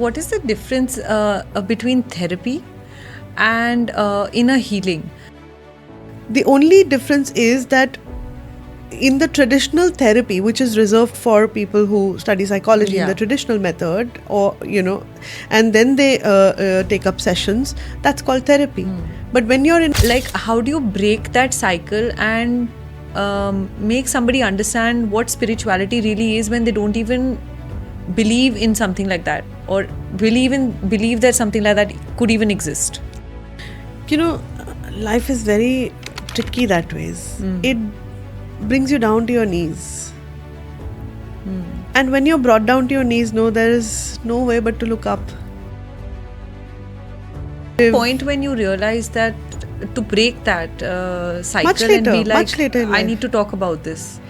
what is the difference between therapy and inner healing? The only difference is that in the traditional therapy, which is reserved for people who study psychology in the traditional method, or and then they take up sessions, that's called therapy. But when you're in, How do you break that cycle and make somebody understand what spirituality really is when they don't even believe in something like that, or believe that something like that could even exist? life is very tricky that ways. It brings you down to your knees. And when you're brought down to your knees, there is no way but to look up. Point when you realize that to break that cycle Much later, and be like, much later in I life. need to talk about this.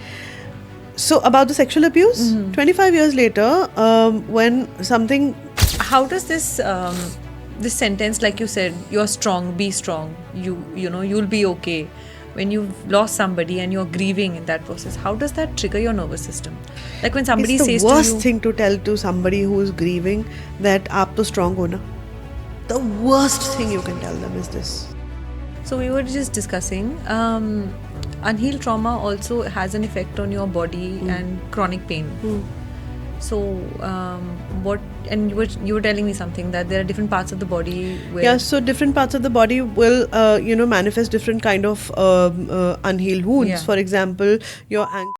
So about the sexual abuse, 25 years later, when something... How does this this sentence, like you said, you're strong, be strong, you'll be okay, when you've lost somebody and you're grieving in that process, how does that trigger your nervous system? Like when somebody It's says the to worst you, thing to tell to somebody who is grieving that aap to strong ho na. The worst thing you can tell them is this. so we were just discussing unhealed trauma also has an effect on your body and chronic pain. So what, and you were telling me something, that there are different parts of the body where... Yeah, so different parts of the body will manifest different kind of unhealed wounds. Yeah. For example, your ankle.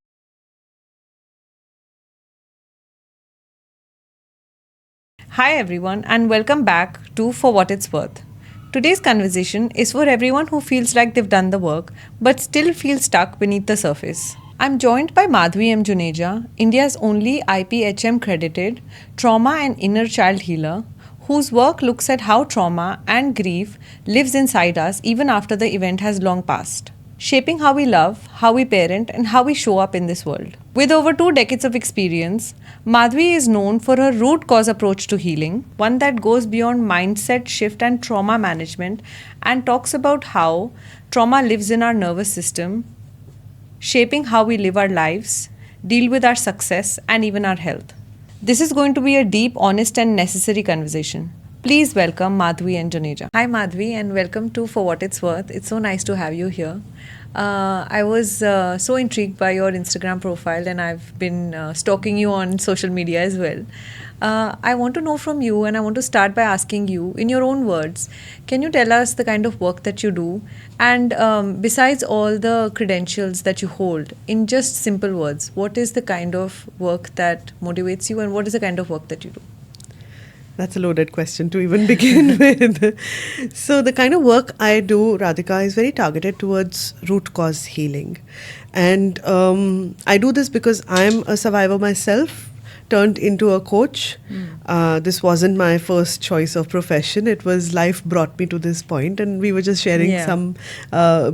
Hi everyone, and welcome back to For What It's Worth. Today's conversation is for everyone who feels like they've done the work but still feels stuck beneath the surface. I'm joined by Madhvi M. Juneja, India's only IPHM credited trauma and inner child healer, whose work looks at how trauma and grief lives inside us even after the event has long passed, shaping how we love, how we parent, and how we show up in this world. With over 2 decades of experience, Madhvi is known for her root cause approach to healing, one that goes beyond mindset shift and trauma management, and talks about how trauma lives in our nervous system, shaping how we live our lives, deal with our success, and even our health. This is going to be a deep, honest, and necessary conversation. Please welcome Madhvi and Juneja. Hi Madhvi, and welcome to For What It's Worth. It's so nice to have you here. I was so intrigued by your Instagram profile, and I've been stalking you on social media as well. I want to know from you, and I want to start by asking you, in your own words, can you tell us the kind of work that you do? And besides all the credentials that you hold, in just simple words, what is the kind of work that motivates you, and what is the kind of work that you do? That's a loaded question to even begin with. So the kind of work I do, Radhika, is very targeted towards root cause healing. And I do this because I'm a survivor myself, turned into a coach. This wasn't my first choice of profession. It was life brought me to this point, and we were just sharing some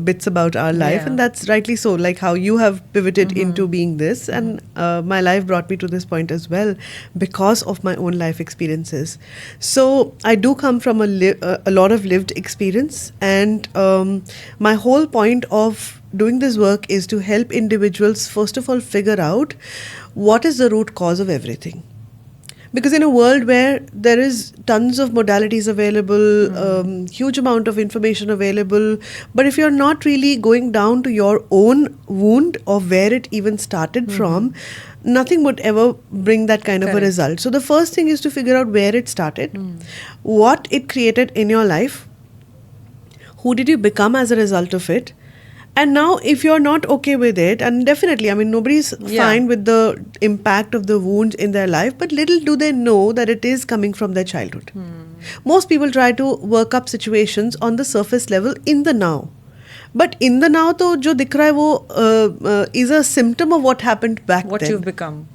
bits about our life, and that's rightly so, like how you have pivoted into being this, and my life brought me to this point as well because of my own life experiences. So I do come from a lot of lived experience, and my whole point of doing this work is to help individuals first of all figure out what is the root cause of everything. Because in a world where there is tons of modalities available, huge amount of information available, but if you're not really going down to your own wound or where it even started from, nothing would ever bring that kind of a result. So the first thing is to figure out where it started, what it created in your life, who did you become as a result of it. And now if you're not okay with it, and definitely, I mean, nobody's fine with the impact of the wounds in their life, but little do they know that it is coming from their childhood. Most people try to work up situations on the surface level in the now. But in the now, to jo dikh raha hai wo is a symptom of what happened back then. What you've become.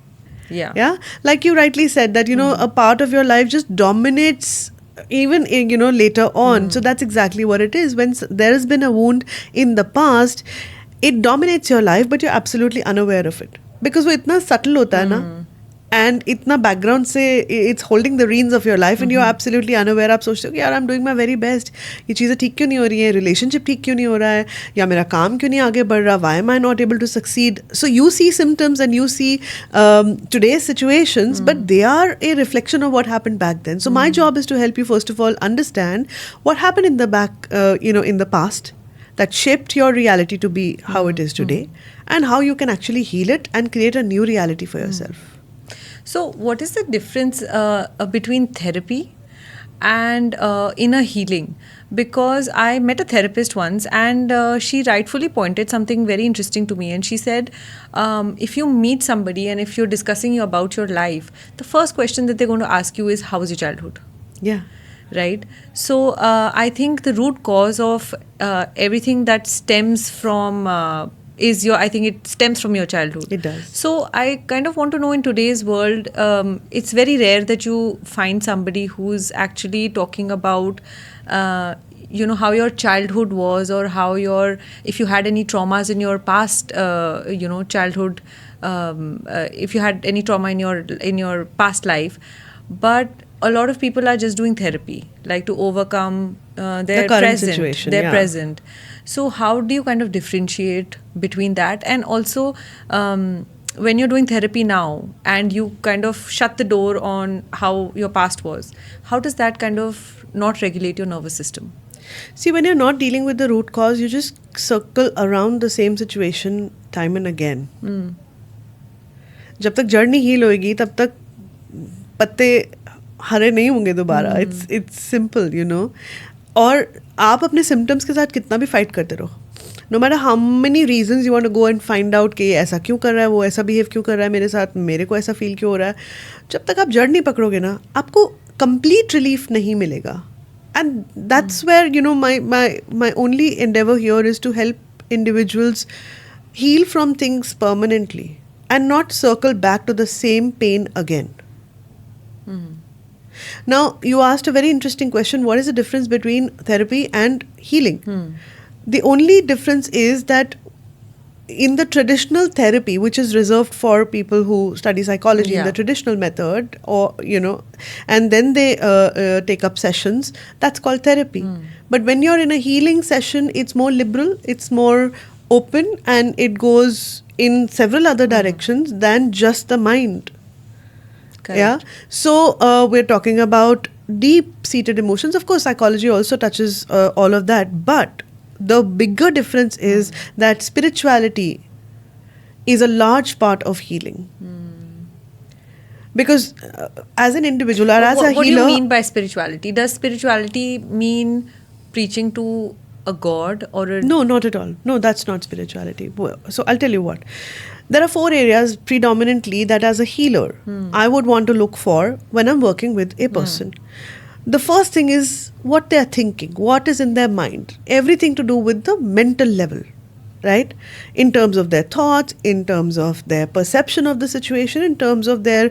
Yeah. Like you rightly said that, a part of your life just dominates even later on. So that's exactly what it is. When there has been a wound in the past, it dominates your life, but you're absolutely unaware of it, because वो इतना subtle होता है ना, and इतना background से it's holding the reins of your life and you're absolutely unaware. आप सोचते हो कि यार I'm doing my very best, ये चीज़ें ठीक क्यों नहीं हो रही हैं, relationship ठीक क्यों नहीं हो रहा है, या मेरा काम क्यों नहीं आगे बढ़ रहा, why am I not able to succeed? So you see symptoms and you see today's situations, but they are a reflection of what happened back then. So my job is to help you first of all understand what happened in the back, in the past, that shaped your reality to be how it is today, and how you can actually heal it and create a new reality for yourself. So, what is the difference between therapy and inner healing? Because I met a therapist once and she rightfully pointed something very interesting to me. And she said, if you meet somebody and if you're discussing about your life, the first question that they're going to ask you is, how was your childhood? Yeah. Right. So I think the root cause of everything that stems from I think it stems from your childhood. It does. So I kind of want to know, in today's world, it's very rare that you find somebody who's actually talking about how your childhood was, or if you had any traumas in your past childhood, if you had any trauma in your past life. But a lot of people are just doing therapy, like to overcome their current situation, their present. So how do you kind of differentiate between that? And also, when you're doing therapy now and you kind of shut the door on how your past was, how does that kind of not regulate your nervous system? See, when you're not dealing with the root cause, you just circle around the same situation time and again. जब तक जड़ नहीं heal होएगी तब तक पत्ते हरे नहीं होंगे दोबारा. It's simple, और आप अपने सिम्टम्स के साथ कितना भी फाइट करते रहो, no matter how many reasons you want to go and find out कि ऐसा क्यों कर रहा है, वो ऐसा बिहेव क्यों कर रहा है मेरे साथ, मेरे को ऐसा फील क्यों हो रहा है, जब तक आप जड़ नहीं पकड़ोगे ना, आपको कंप्लीट रिलीफ नहीं मिलेगा. And that's where my only endeavor here is to help individuals heal from things permanently and not circle back to the same pain again. Now, you asked a very interesting question. What is the difference between therapy and healing? The only difference is that in the traditional therapy, which is reserved for people who study psychology in the traditional method, or and then they take up sessions, that's called therapy. But when you're in a healing session, it's more liberal, it's more open, and it goes in several other directions than just the mind. Correct. Yeah. So we're talking about deep-seated emotions. Of course, psychology also touches all of that. But the bigger difference is that spirituality is a large part of healing. Because as an individual or as a healer... What do you mean by spirituality? Does spirituality mean preaching to a god or a... No, not at all. No, that's not spirituality. So I'll tell you what. There are 4 areas predominantly that as a healer I would want to look for when I'm working with a person. The first thing is what they are thinking, what is in their mind. Everything to do with the mental level, right? In terms of their thoughts, in terms of their perception of the situation, in terms of their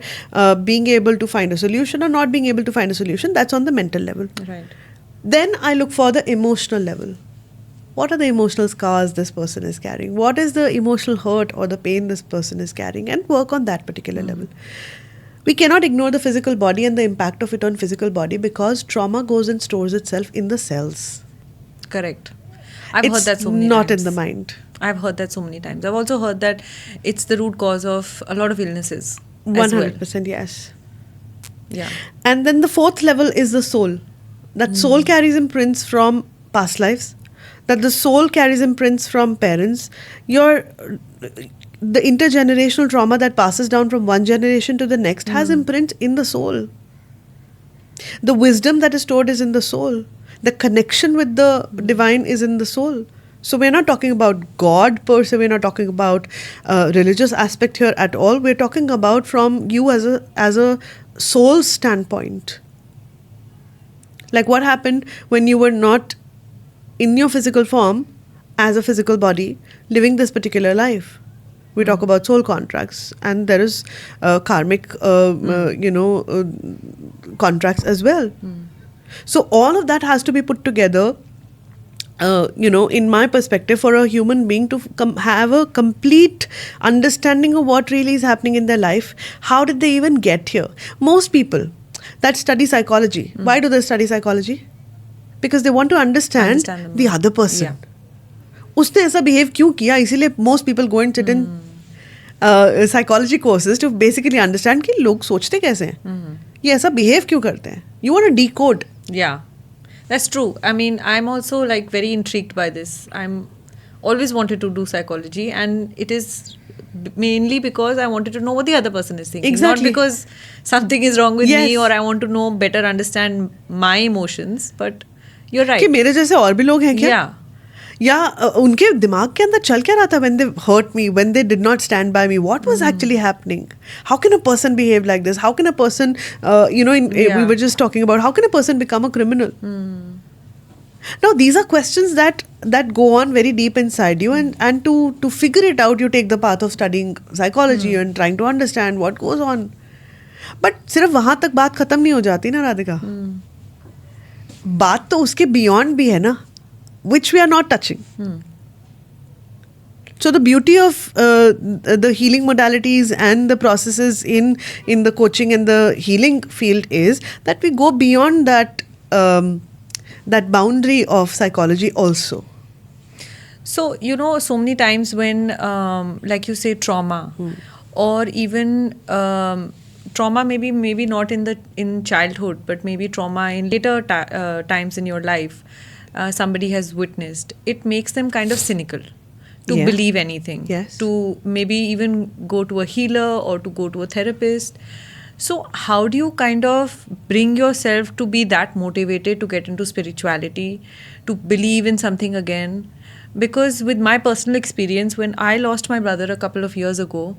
being able to find a solution or not being able to find a solution. That's on the mental level. Right. Then I look for the emotional level. What are the emotional scars this person is carrying? What is the emotional hurt or the pain this person is carrying? And work on that particular level. We cannot ignore the physical body and the impact of it on physical body, because trauma goes and stores itself in the cells. Correct. I've heard that so many times. It's not in the mind. I've heard that so many times. I've also heard that it's the root cause of a lot of illnesses. 100%, yes. Yeah. And then the 4th level is the soul. That soul carries imprints from past lives. That the soul carries imprints from parents. The intergenerational trauma that passes down from one generation to the next has imprint in the soul. The wisdom that is stored is in the soul. The connection with the divine is in the soul. So we're not talking about God per se. We're not talking about religious aspect here at all. We're talking about from you as a soul standpoint. Like what happened when you were not in your physical form as a physical body living this particular life. We talk about soul contracts, and there is karmic, contracts as well. So all of that has to be put together in my perspective, for a human being to have a complete understanding of what really is happening in their life, how did they even get here? Most people that study psychology, why do they study psychology? Because they want to understand the other person. Yeah. उसने ऐसा behave क्यों किया, इसीलिए most people go and sit in psychology courses to basically understand कि लोग सोचते कैसे हैं, ये ऐसा behave क्यों करते हैं. You want to decode. Yeah, that's true. I mean, I'm also like very intrigued by this. I'm always wanted to do psychology, and it is mainly because I wanted to know what the other person is thinking. Exactly. Not because something is wrong with Yes. me or I want to know better understand my emotions, but you're right. कि मेरे जैसे और भी लोग हैं क्या? Yeah. या उनके दिमाग के अंदर चल क्या रहा था when they hurt me, when they did not stand by me, what was actually happening? How can a person behave like this? How can a person, we were just talking about, how can a person become a criminal? Now these are questions that go on very deep inside you, and to figure it out, you take the path of studying psychology and trying to understand what goes on. But सिर्फ वहाँ तक बात खत्म नहीं हो जाती ना राधिका. बात तो उसके beyond भी है ना, which we are not touching. So the beauty of the healing modalities and the processes in the coaching and the healing field is that we go beyond that that boundary of psychology also. So, so many times when, like you say, trauma or even trauma, maybe not in childhood, but maybe trauma in later times in your life, somebody has witnessed, it makes them kind of cynical to believe anything. Yes. To maybe even go to a healer or to go to a therapist. So how do you kind of bring yourself to be that motivated to get into spirituality, to believe in something again? Because with my personal experience, when I lost my brother a couple of years ago,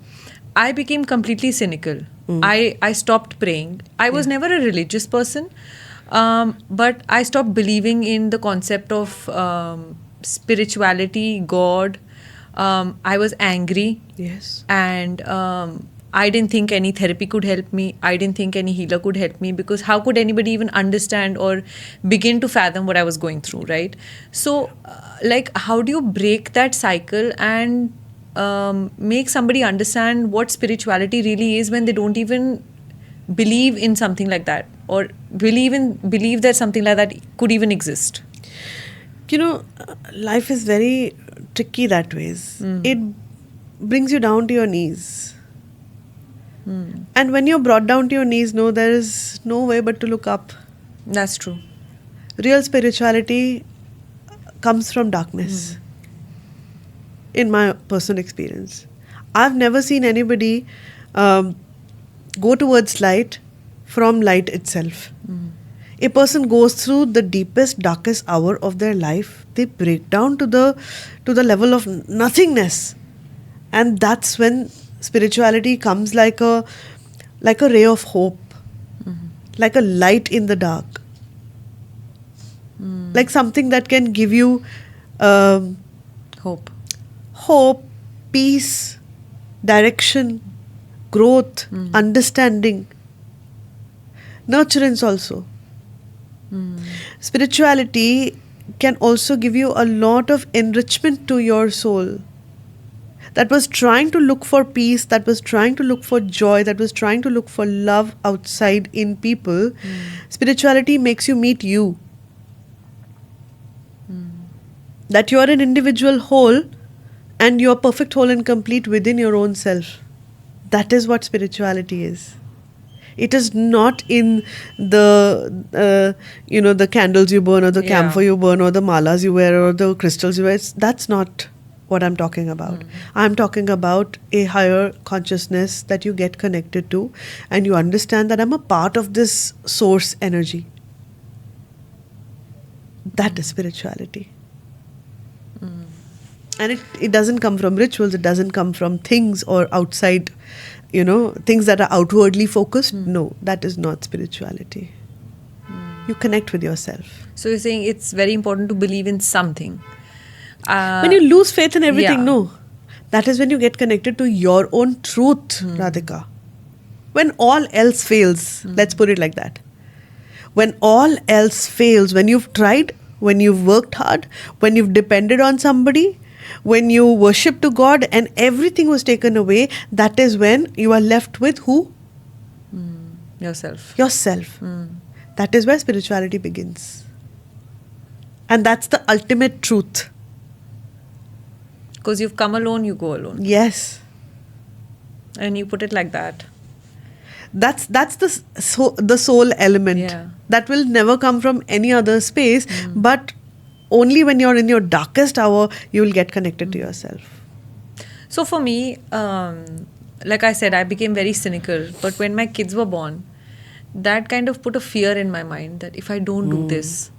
I became completely cynical. I stopped praying. I was never a religious person, but I stopped believing in the concept of spirituality, God. I was angry. Yes. And I didn't think any therapy could help me. I didn't think any healer could help me, because how could anybody even understand or begin to fathom what I was going through, right? So, how do you break that cycle and make somebody understand what spirituality really is when they don't even believe in something like that, or believe that something like that could even exist? Life is very tricky that ways. It brings you down to your knees. And when you're brought down to your knees, there is no way but to look up. That's true. Real spirituality comes from darkness. In my personal experience, I've never seen anybody go towards light from light itself. A person goes through the deepest, darkest hour of their life. They break down to the level of nothingness, and that's when spirituality comes like a ray of hope, like a light in the dark, like something that can give you hope, peace, direction, growth, understanding, nurturance also. Spirituality can also give you a lot of enrichment to your soul, that was trying to look for peace, that was trying to look for joy, that was trying to look for love outside in people. Spirituality makes you meet you. That you are an individual whole, and you're perfect, whole and complete within your own self. That is what spirituality is. It is not in the the candles you burn, or the camphor you burn, or the malas you wear, or the crystals you wear. That's not what I'm talking about. I'm talking about a higher consciousness that you get connected to, and you understand that I'm a part of this source energy. That is spirituality. And it doesn't come from rituals, it doesn't come from things or outside, things that are outwardly focused. No, that is not spirituality. You connect with yourself. So you're saying it's very important to believe in something. When you lose faith in everything, no. That is when you get connected to your own truth, Radhika. When all else fails, let's put it like that. When all else fails, when you've tried when you've worked hard, when you've depended on somebody, when you worship to God and everything was taken away, that is when you are left with who? Yourself. Yourself. That is where spirituality begins. And that's the ultimate truth. Because you've come alone, you go alone. Yes. And you put it like that. That's the soul element. Yeah. That will never come from any other space, but only when you're in your darkest hour, you will get connected to yourself. So for me, like I said, I became very cynical. But when my kids were born, that kind of put a fear in my mind that if I don't do this,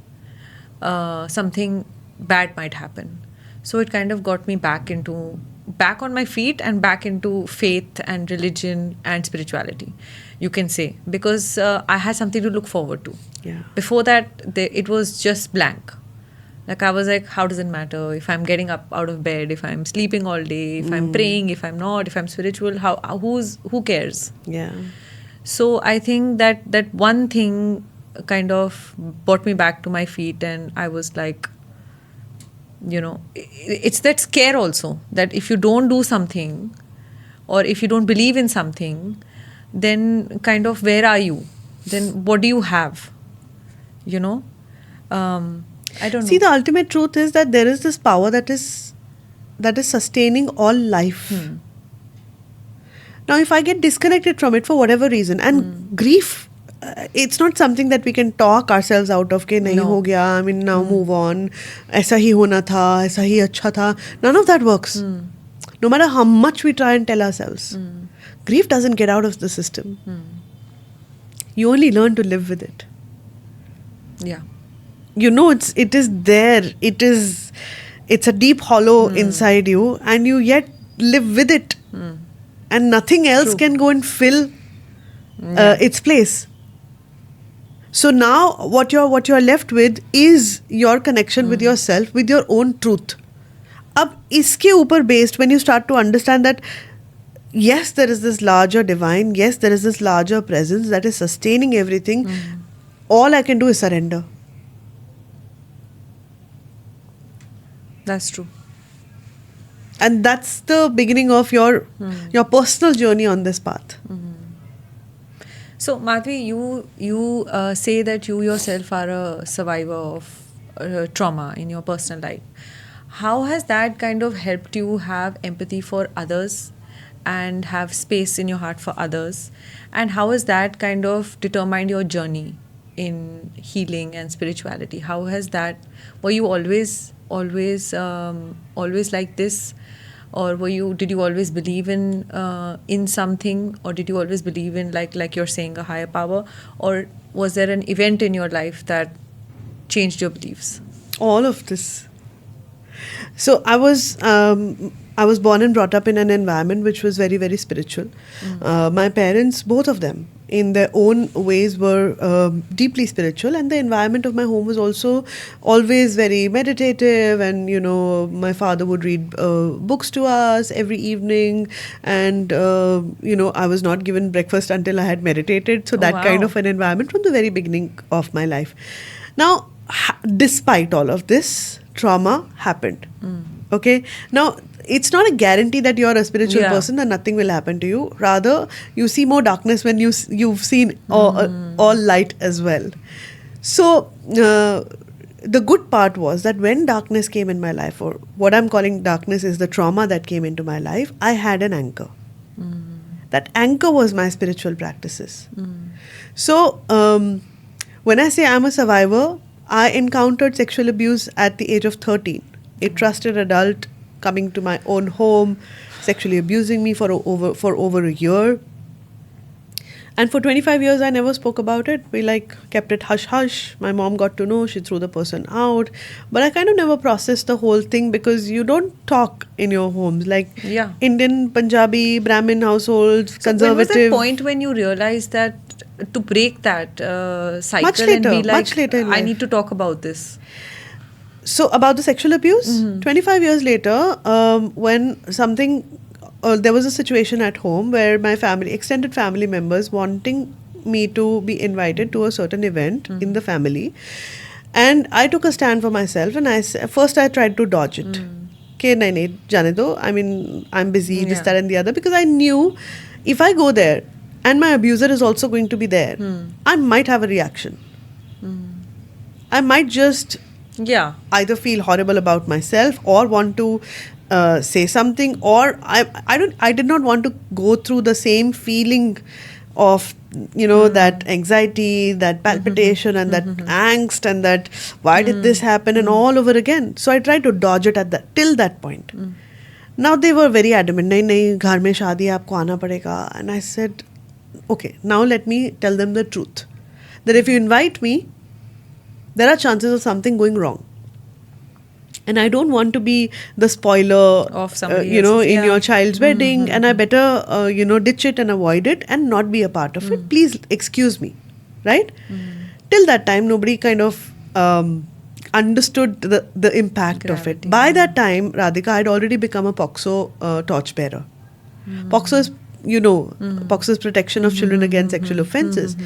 something bad might happen. So it kind of got me back on my feet and back into faith and religion and spirituality, you can say, because I had something to look forward to. Yeah. Before that, it was just blank. Like I was like, how does it matter if I'm getting up out of bed, if I'm sleeping all day, if I'm praying, if I'm not, if I'm spiritual, who cares? Yeah. So I think that one thing kind of brought me back to my feet, and I was like, it's that scare also, that if you don't do something or if you don't believe in something, then kind of where are you? Then what do you have? I don't know. See, the ultimate truth is that there is this power that is sustaining all life. Now, if I get disconnected from it for whatever reason, and grief, it's not something that we can talk ourselves out of. Ke nahi ho gaya, I mean, now move on. Aisa hi hona tha, aisa hi acha tha. None of that works. No matter how much we try and tell ourselves, grief doesn't get out of the system. You only learn to live with it. Yeah. It is there. It's a deep hollow inside you, and you yet live with it. And nothing else can go and fill its place. So now what you're left with is your connection with yourself, with your own truth. Ab iske upar based, when you start to understand that yes, there is this larger divine, yes, there is this larger presence that is sustaining everything, all I can do is surrender. That's true. And that's the beginning of your personal journey on this path. So, Madhvi, you say that you yourself are a survivor of trauma in your personal life. How has that kind of helped you have empathy for others and have space in your heart for others? And how has that kind of determined your journey in healing and spirituality? How has that? Were you always like this? Or did you always believe in something, or did you always believe in like you're saying a higher power, or was there an event in your life that changed your beliefs? All of this. So I was born and brought up in an environment which was very, very spiritual. My parents, both of them, in their own ways, were deeply spiritual, and the environment of my home was also always very meditative. And my father would read books to us every evening, and I was not given breakfast until I had meditated. So that kind of an environment from the very beginning of my life. Now, despite all of this, trauma happened. Okay, now it's not a guarantee that you're a spiritual person and nothing will happen to you. Rather, you see more darkness when you've seen all light as well. So the good part was that when darkness came in my life, or what I'm calling darkness is the trauma that came into my life, I had an anchor. That anchor was my spiritual practices. So when I say I'm a survivor, I encountered sexual abuse at the age of 13. A trusted adult coming to my own home, sexually abusing me for over a year. And for 25 years, I never spoke about it. We kept it hush-hush. My mom got to know. She threw the person out. But I kind of never processed the whole thing, because you don't talk in your homes. Indian, Punjabi, Brahmin households, conservative. When was that point when you realized that to break that cycle much later, and be like, much later in I life. need to talk about this? So about the sexual abuse, 25 years later, when there was a situation at home where my extended family members wanting me to be invited to a certain event in the family. And I took a stand for myself, and first I tried to dodge it. Okay, nahi, jane do. I mean, I'm busy, this, Yeah. that, and the other, because I knew if I go there and my abuser is also going to be there, I might have a reaction. I might just Yeah. either feel horrible about myself or want to say something, or I did not want to go through the same feeling of that anxiety, that palpitation, and that angst, and that why did this happen, and all over again. So I tried to dodge it till that point. Now they were very adamant, nahi nahi, ghar mein shaadi hai, aapko aana padega. And I said, okay, now let me tell them the truth, that if you invite me, there are chances of something going wrong. And I don't want to be the spoiler Of somebody in else's, yeah. your child's wedding, and I better, ditch it and avoid it and not be a part of it. Please excuse me, right? Till that time, nobody kind of understood the impact of it. Gravity, By that time, Radhika, I'd already become a POCSO torchbearer. POCSO is, POCSO is protection of children against sexual offences.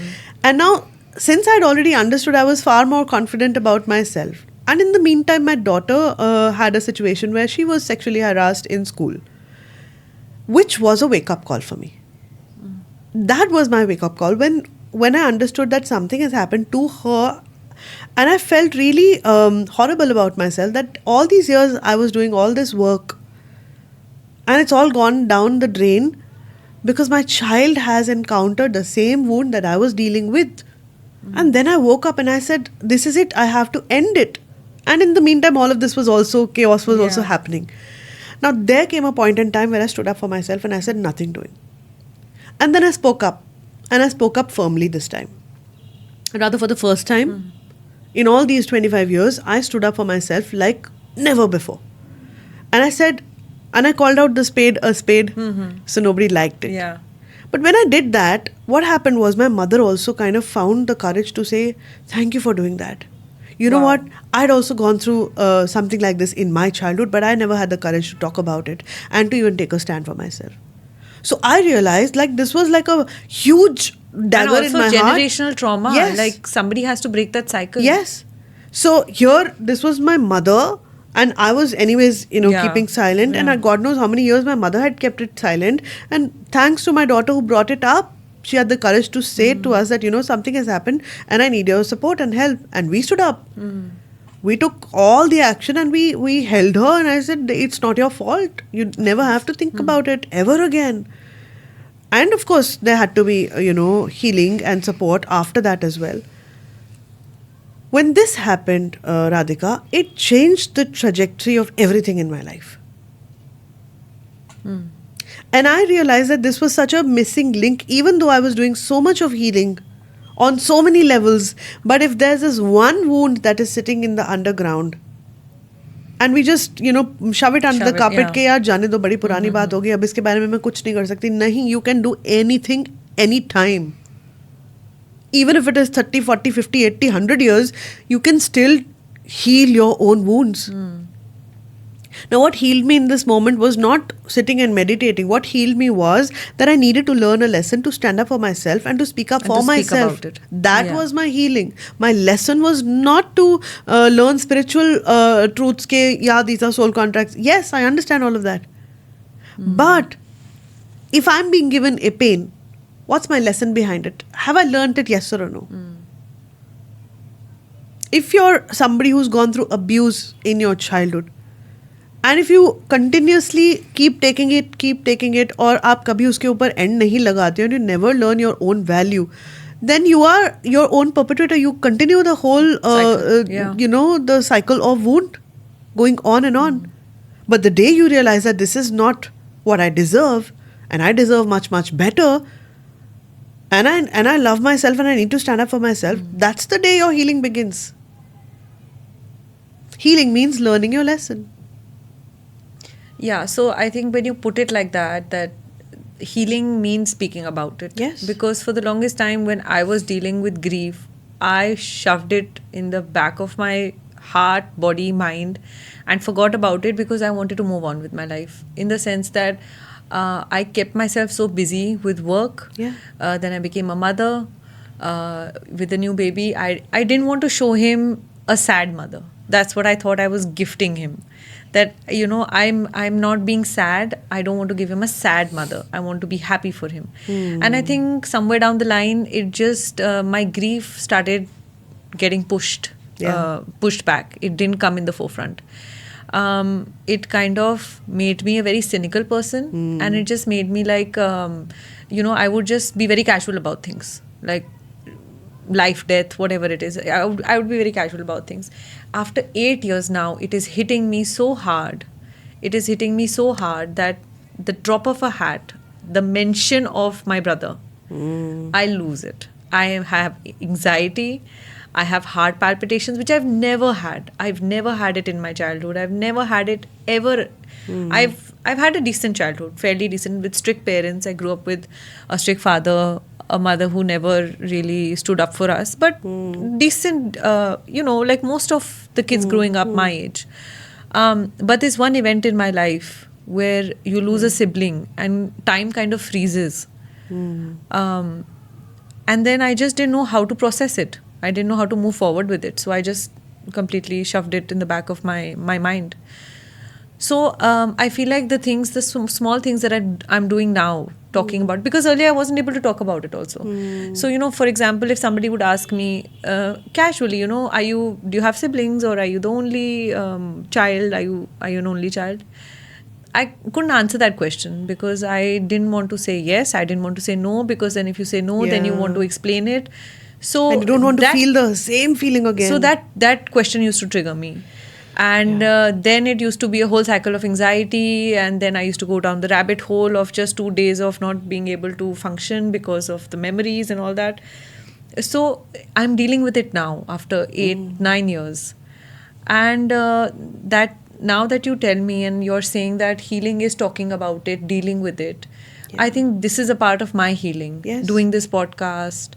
And now, since I'd already understood, I was far more confident about myself. And in the meantime, my daughter had a situation where she was sexually harassed in school, which was a wake-up call for me. That was my wake-up call when I understood that something has happened to her. And I felt really horrible about myself, that all these years I was doing all this work and it's all gone down the drain because my child has encountered the same wound that I was dealing with. And then I woke up and I said, this is it, I have to end it. And in the meantime, all of this was also, chaos was also happening. Now there came a point in time where I stood up for myself and I said, nothing doing. And then I spoke up, and I spoke up firmly this time. Rather, for the first time in all these 25 years, I stood up for myself like never before. And I said, and I called out the spade a spade, so nobody liked it. Yeah. But when I did that, what happened was my mother also kind of found the courage to say, thank you for doing that. You know what? I'd also gone through something like this in my childhood, but I never had the courage to talk about it and to even take a stand for myself. So I realized this was like a huge dagger in my heart. And also generational trauma. Yes. Like somebody has to break that cycle. Yes. So here, this was my mother, and I was anyways, keeping silent. And God knows how many years my mother had kept it silent. And thanks to my daughter who brought it up, she had the courage to say to us that, something has happened and I need your support and help. And we stood up. We took all the action and we held her, and I said, it's not your fault. You never have to think about it ever again. And of course, there had to be, healing and support after that as well. When this happened, Radhika, it changed the trajectory of everything in my life. And I realized that this was such a missing link, even though I was doing so much of healing on so many levels. But if there's this one wound that is sitting in the underground, and we just, shove it under the carpet, ke yaar, jane do, badi purani baat ho gayi, ab iske bare mein main kuch nahi kar sakti. Nahi, you can do anything, anytime. Even if it is 30, 40, 50, 80, 100 years, you can still heal your own wounds. Now, what healed me in this moment was not sitting and meditating. What healed me was that I needed to learn a lesson to stand up for myself and to speak up for myself. About it. That was my healing. My lesson was not to learn spiritual truths. These are soul contracts. Yes, I understand all of that. But if I'm being given a pain, what's my lesson behind it? Have I learned it, yes or no? If you're somebody who's gone through abuse in your childhood, and if you continuously keep taking it, or आप कभी उसके ऊपर end नहीं लगाते, and you never learn your own value, then you are your own perpetrator. You continue the whole, the cycle of wound going on and on. But the day you realize that this is not what I deserve, and I deserve much, much better, and I love myself and I need to stand up for myself, that's the day your healing begins. Healing means learning your lesson. Yeah, so I think when you put it like that healing means speaking about it. Yes. Because for the longest time when I was dealing with grief, I shoved it in the back of my heart, body, mind, and forgot about it because I wanted to move on with my life. In the sense that I kept myself so busy with work. Yeah. Then I became a mother with a new baby. I didn't want to show him a sad mother. That's what I thought I was gifting him. That, I'm not being sad. I don't want to give him a sad mother. I want to be happy for him. And I think somewhere down the line, it just my grief started getting pushed back. It didn't come in the forefront. It kind of made me a very cynical person, and it just made me like, I would just be very casual about things, like life, death, whatever it is. I would be very casual about things. After 8 years now, it is hitting me so hard. It is hitting me so hard that the drop of a hat, the mention of my brother, I lose it. I have anxiety. I have heart palpitations, which I've never had. I've never had it in my childhood. I've never had it ever. I've had a decent childhood, fairly decent, with strict parents. I grew up with a strict father, a mother who never really stood up for us, but decent, like most of the kids growing up my age. But there's one event in my life where you lose a sibling and time kind of freezes. And then I just didn't know how to process it. I didn't know how to move forward with it. So I just completely shoved it in the back of my mind. So I feel like the small things that I'm doing now, talking about, because earlier I wasn't able to talk about it also. So, for example, if somebody would ask me casually, do you have siblings, or are you the only child? Are you an only child? I couldn't answer that question because I didn't want to say yes. I didn't want to say no, because then if you say no, then you want to explain it. So and you don't want to feel the same feeling again. So that question used to trigger me. And then it used to be a whole cycle of anxiety, and then I used to go down the rabbit hole of just 2 days of not being able to function because of the memories and all that. So I'm dealing with it now after 8-9 years. And that now that you tell me and you're saying that healing is talking about it, dealing with it, I think this is a part of my healing. Yes. Doing this podcast,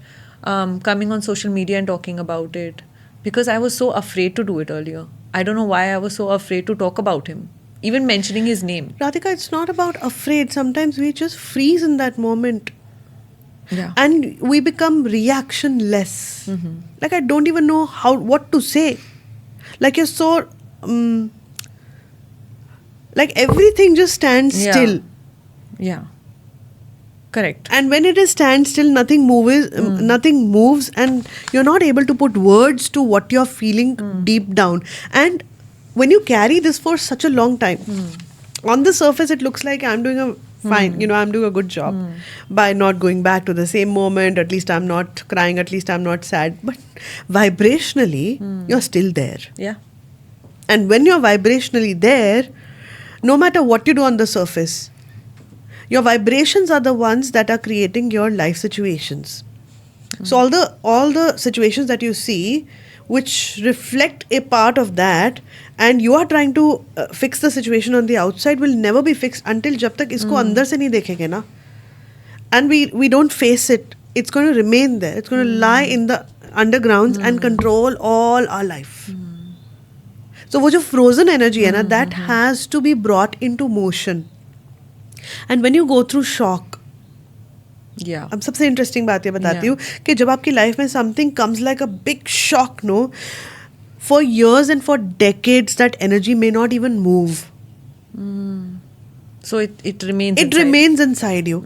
coming on social media and talking about it, because I was so afraid to do it earlier. I don't know why I was so afraid to talk about him, even mentioning his name. Radhika, it's not about afraid. Sometimes we just freeze in that moment. Yeah. And we become reactionless. Like, I don't even know what to say. Like, you're so... like, everything just stands still. Yeah. Correct. And when it is standstill, nothing moves, and you're not able to put words to what you're feeling deep down. And when you carry this for such a long time, on the surface it looks like I'm doing a fine, I'm doing a good job by not going back to the same moment. At least I'm not crying, at least I'm not sad. But vibrationally, you're still there. Yeah. And when you're vibrationally there, no matter what you do on the surface, your vibrations are the ones that are creating your life situations. So all the situations that you see, which reflect a part of that, and you are trying to fix the situation on the outside, will never be fixed until jab tak isko andar se nahi dekhenge na. And we don't face it. It's going to remain there. It's going to lie in the undergrounds and control all our life. So wo jo frozen energy hai na, that has to be brought into motion. And when you go through shock, अब सबसे interesting बात ये बताती हूँ कि जब आपकी life में something comes like a big shock, no, for years and for decades that energy may not even move. So it remains inside you.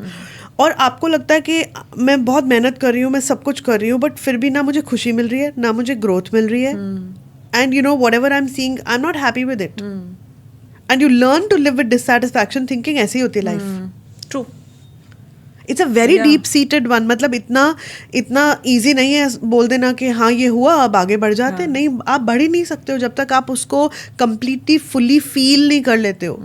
और आपको लगता है कि मैं बहुत मेहनत कर रही हूँ, मैं सब कुछ कर रही हूँ, बट फिर भी ना मुझे खुशी मिल रही है, ना मुझे ग्रोथ मिल रही है. And whatever I'm seeing, I'm not happy with it. And you learn to live with dissatisfaction, thinking ऐसी होती है life. True. It's a very deep-seated one. मतलब इतना easy नहीं है बोल देना कि हाँ ये हुआ अब आगे बढ़ जाते. नहीं, आप बढ़ ही नहीं सकते हो जब तक आप उसको completely fully feel नहीं कर लेते हो.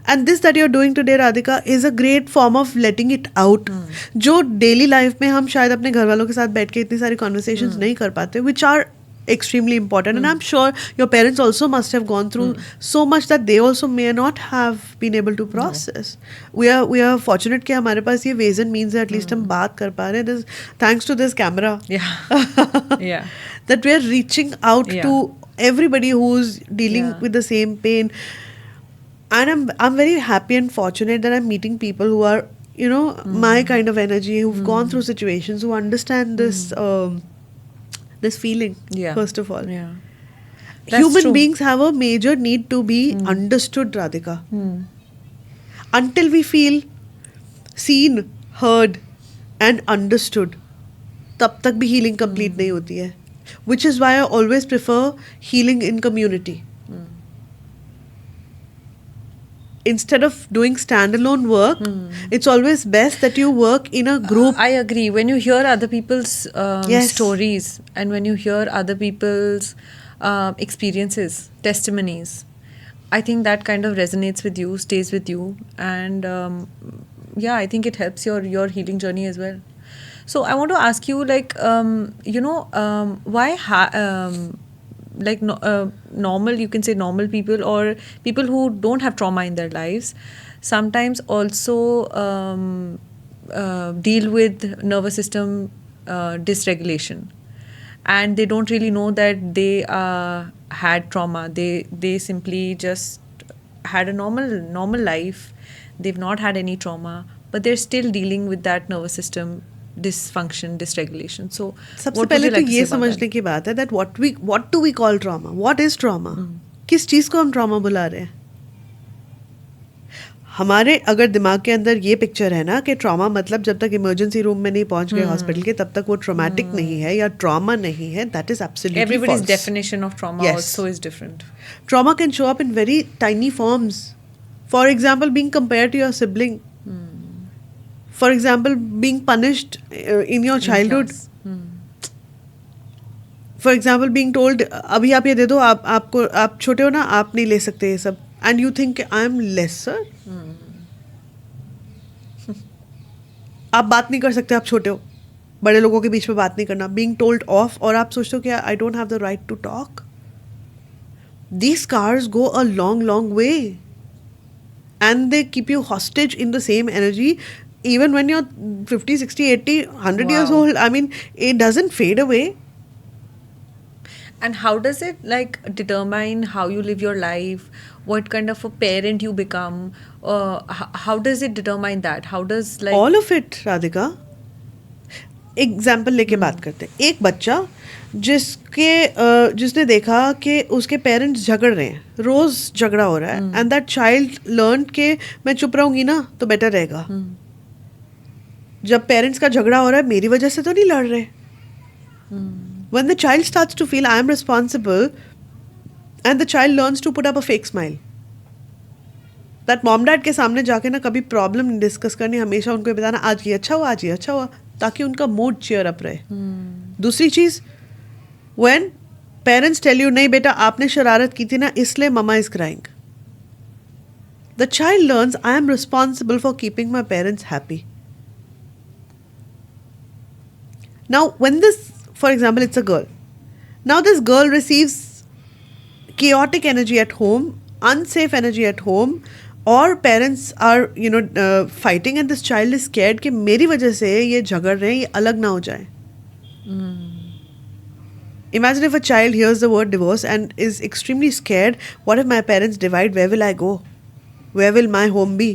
And this that you're doing today, Radhika, is a great form of letting it out. जो daily life में हम शायद अपने घर वालों के साथ बैठ के इतनी सारी conversations नहीं कर पाते, which are extremely important. And I'm sure your parents also must have gone through so much that they also may not have been able to process. We are fortunate कि हमारे पास ये ways and means है, at least हम बात कर पा रहे हैं. Thanks to this camera. Yeah. That we are reaching out to everybody who's dealing with the same pain. And I'm very happy and fortunate that I'm meeting people who are, my kind of energy, who've gone through situations, who understand this feeling, Yeah. first of all. Yeah. That's Human true. beings have a major need to be understood, Radhika. Until we feel seen, heard, and understood, तब तक भी healing complete नहीं होती है. Which is why I always prefer healing in community. Instead of doing standalone work, it's always best that you work in a group. I agree. When you hear other people's Yes. stories, and when you hear other people's experiences, testimonies, I think that kind of resonates with you, stays with you, and yeah, I think it helps your healing journey as well. So I want to ask you, like, why normal, you can say normal people, or people who don't have trauma in their lives, sometimes also deal with nervous system dysregulation, and they don't really know that they had trauma. They simply just had a normal life. They've not had any trauma, but they're still dealing with that nervous system dysfunction, dysregulation. So सबसे what would पहले you तो like to ये say about समझने that? की बात है that what do we call trauma? What is trauma? किस चीज़ को हम trauma बुला रहे हैं? हमारे अगर दिमाग के अंदर ये पिक्चर है ना कि ट्रॉमा मतलब जब तक इमरजेंसी रूम में नहीं पहुंच गए हॉस्पिटल के तब तक वो ट्रॉमेटिक नहीं है या ट्रॉमा नहीं है, that is absolutely Everybody's false. definition of trauma Yes. also is different. Trauma can show up in very tiny forms. For example, being compared to your sibling. For example, being punished in your childhood. class. For example, being told अभी आप ये दे दो, आप छोटे हो ना, आप नहीं ले सकते ये सब, and you think I am lesser. आप बात नहीं कर सकते, आप छोटे हो, बड़े लोगों के बीच में बात नहीं करना, being told off, और आप सोचते हो कि I don't have the right to talk. These scars go a long way, and they keep you hostage in the same energy even when you're 50, 60, 80, 100 years Wow. old. I mean, it doesn't fade away. And how does it like determine how you live your life, what kind of a parent you become? How does it determine that? How does like All of it, Radhika. Example लेके बात करते हैं. एक बच्चा जिसने देखा कि उसके पेरेंट्स झगड़ रहे हैं, रोज झगड़ा हो रहा है, एंड दैट चाइल्ड लर्न के मैं चुप रहूंगी ना तो बेटर रहेगा. जब पेरेंट्स का झगड़ा हो रहा है, मेरी वजह से तो नहीं लड़ रहे. When the child starts to feel I am responsible, and the child learns to put up a fake smile. That mom dad के सामने जाके ना कभी प्रॉब्लम नहीं डिस्कस करनी, हमेशा उनको ये बताना आज ये अच्छा हुआ, आज ये अच्छा हुआ, ताकि उनका मूड चीयर अप रहे. दूसरी चीज, when parents tell you नहीं बेटा आपने शरारत की थी ना इसलिए mama is crying, the child learns I am responsible for keeping my parents happy. Now when this, for example, it's a girl. Now this girl receives chaotic energy at home, unsafe energy at home, or parents are fighting, and this child is scared कि मेरी वजह से ये झगड़ रहे हैं, ये अलग ना हो जाए. Imagine if a child hears the word divorce and is extremely scared. What if my parents divide? Where will I go? Where will my home be?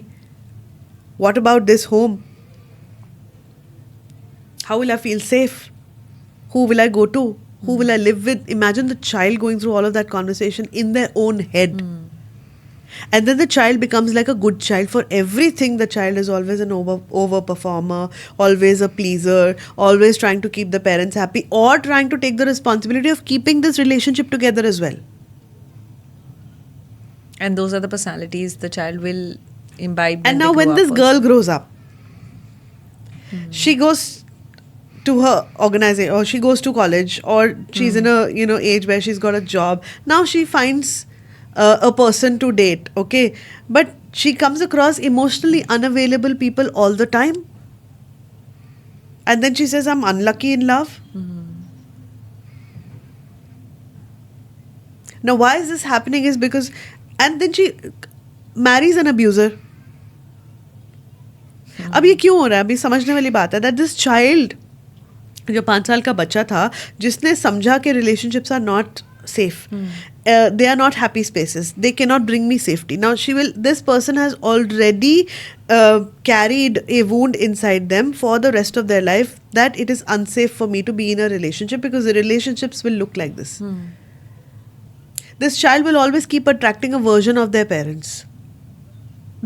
What about this home? How will I feel safe? Who will I go to? Who will I live with? Imagine the child going through all of that conversation in their own head. And then the child becomes like a good child. For everything, the child is always an over performer, always a pleaser, always trying to keep the parents happy, or trying to take the responsibility of keeping this relationship together as well. and those are the personalities the child will imbibe. And they now grow when up this also. girl grows up, she goes to her organization, or she goes to college, or she's in a age where she's got a job. Now she finds a person to date, okay, but she comes across emotionally unavailable people all the time, and then she says I'm unlucky in love. Now why is this happening is because, and then she marries an abuser. अब ये क्यों हो रहा है? अभी समझने वाली बात है that this child, जो 5 साल का बच्चा था, जिसने समझा कि relationships are not safe, they are not happy spaces, they cannot bring me safety. Now this person has already carried a wound inside them for the rest of their life that it is unsafe for me to be in a relationship because the relationships will look like this. This child will always keep attracting a version of their parents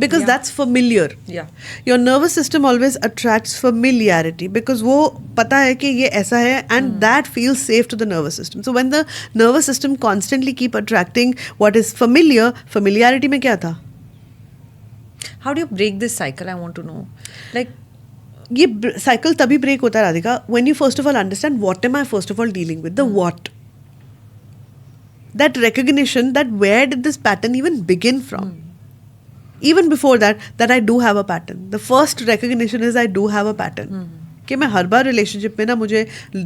because Yeah. that's familiar. Yeah. Your nervous system always attracts familiarity because वो पता है कि ये ऐसा है and that feels safe to the nervous system. So when the nervous system constantly keep attracting what is familiar, familiarity में क्या था? How do you break this cycle? I want to know. Like, ये cycle तभी break होता है Radhika when you first of all understand what am I first of all dealing with, the what. That recognition that where did this pattern even begin from? Even before that I do have a pattern. The first recognition is I do have a pattern. कि मैं हर बार relationship में ना मुझे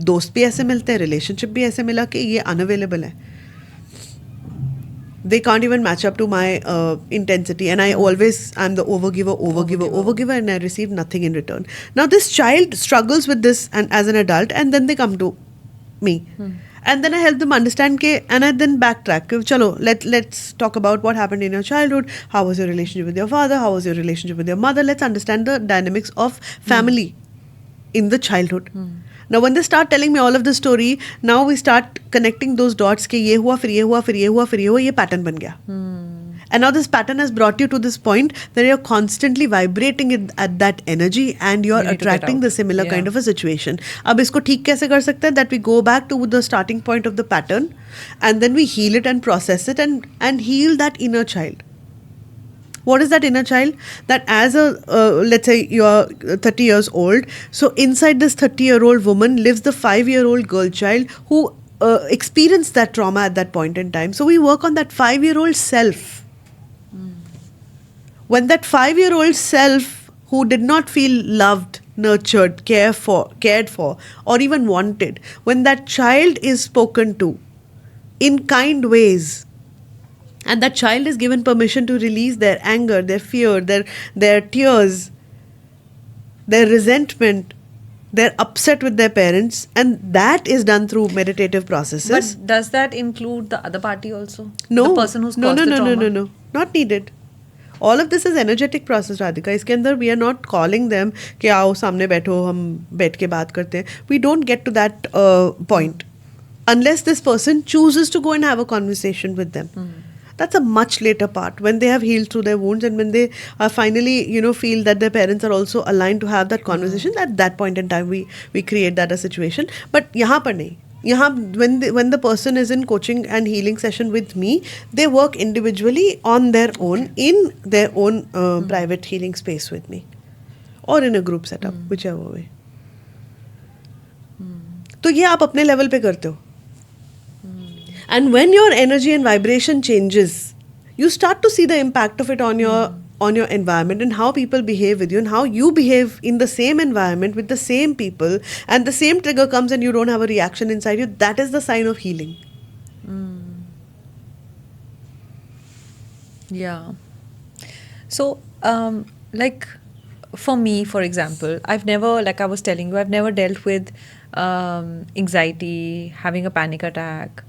दोस्त भी ऐसे मिलते हैं, रिलेशनशिप भी ऐसे मिला कि ये अनअवेलेबल है. They can't even match up to my intensity, and I'm the overgiver, and I receive nothing in return. Now this child struggles with this and as an adult, and then they come to me. And then I help them understand and I then backtrack. Chalo, let's talk about what happened in your childhood. How was your relationship with your father? How was your relationship with your mother? Let's understand the dynamics of family in the childhood. Now when they start telling me all of the story, now we start connecting those dots कि ये हुआ फिर ये हुआ फिर ये हुआ फिर ये हुआ, ये pattern बन गया. And now this pattern has brought you to this point that you're constantly vibrating at that energy and you're You need to get attracting out. the similar Yeah. kind of a situation. अब इसको ठीक कैसे कर सकते हैं? That we go back to the starting point of the pattern and then we heal it and process it and heal that inner child. What is that inner child? That as let's say you're 30 years old, so inside this 30-year-old woman lives the 5-year-old girl child who experienced that trauma at that point in time. So we work on that 5-year-old self. When that 5-year-old self who did not feel loved, nurtured, cared for, or even wanted, when that child is spoken to in kind ways, and that child is given permission to release their anger, their fear, their tears, their resentment, they're upset with their parents, and that is done through meditative processes. but does that include the other party also? No. The person who's no, caused no, the no, trauma? no. Not needed. All of this is energetic process, Radhika. इसके अंदर we are not calling them कि आओ सामने बैठो हम बैठ के बात करते हैं. We don't get to that point unless this person chooses to go and have a conversation with them. That's a much later part when they have healed through their wounds and when they are finally, feel that their parents are also aligned to have that conversation. At that point in time, we create that a situation. But यहाँ पर नहीं. When the person is in coaching and healing session with me, they work individually on their own in their own private healing space with me, or in a group setup, whichever way. तो ये आप अपने level पे करते हो. And when your energy and vibration changes, you start to see the impact of it on your environment and how people behave with you and how you behave in the same environment with the same people, and the same trigger comes and you don't have a reaction inside you. That is the sign of healing. Yeah. So, like for me, for example, I've never, like I was telling you, I've never dealt with anxiety, having a panic attack,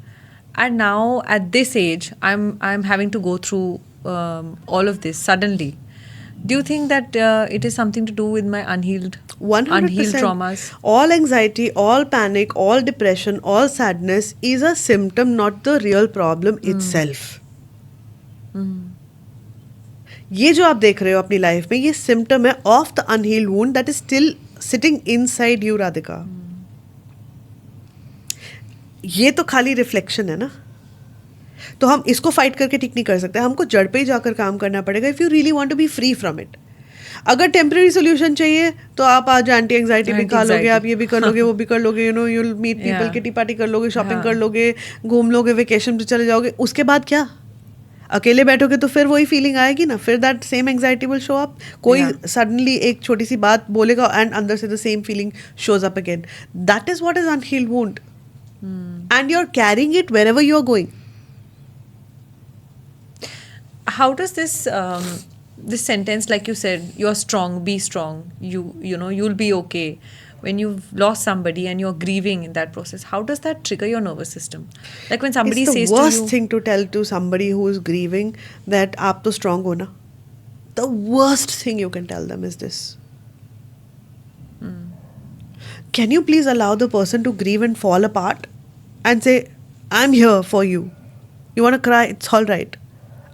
and now at this age, I'm having to go through all of this suddenly. Do you think that it is something to do with my unhealed 100%. traumas? All anxiety, all panic, all depression, all sadness is a symptom, not the real problem itself. ये जो आप देख रहे हो अपनी life में, ये symptom है of the unhealed wound that is still sitting inside you, Radhika. ये तो खाली रिफ्लेक्शन है ना. तो हम इसको फाइट करके ठीक नहीं कर सकते. हमको जड़ पे ही जाकर काम करना पड़ेगा if you really want to be free from it. अगर टेम्पररी सोल्यूशन चाहिए तो आप आज एंटी एंग्जाइटी भी खा लोगे, आप ये भी कर लोगे, वो भी कर लोगे, you will meet people, kitty party कर लोगे, शॉपिंग कर लोगे, घूम लोगे, वेकेशन पे चले जाओगे. उसके बाद क्या? अकेले बैठोगे तो फिर वही फीलिंग आएगी ना. फिर that same anxiety will show up. कोई सडनली एक छोटी सी बात बोलेगा एंड अंदर से the same feeling shows up again. That is what is unhealed wound, and you are carrying it wherever you are going. How does this sentence, like you said, you're strong, be strong, you'll be okay, when you've lost somebody and you're grieving in that process, how does that trigger your nervous system? Like when somebody It's says the to worst you, thing to tell to somebody who is grieving that आप तो strong हो ना. The worst thing you can tell them is this. can you please allow the person to grieve and fall apart and say, I'm here for you. You want to cry? It's all right.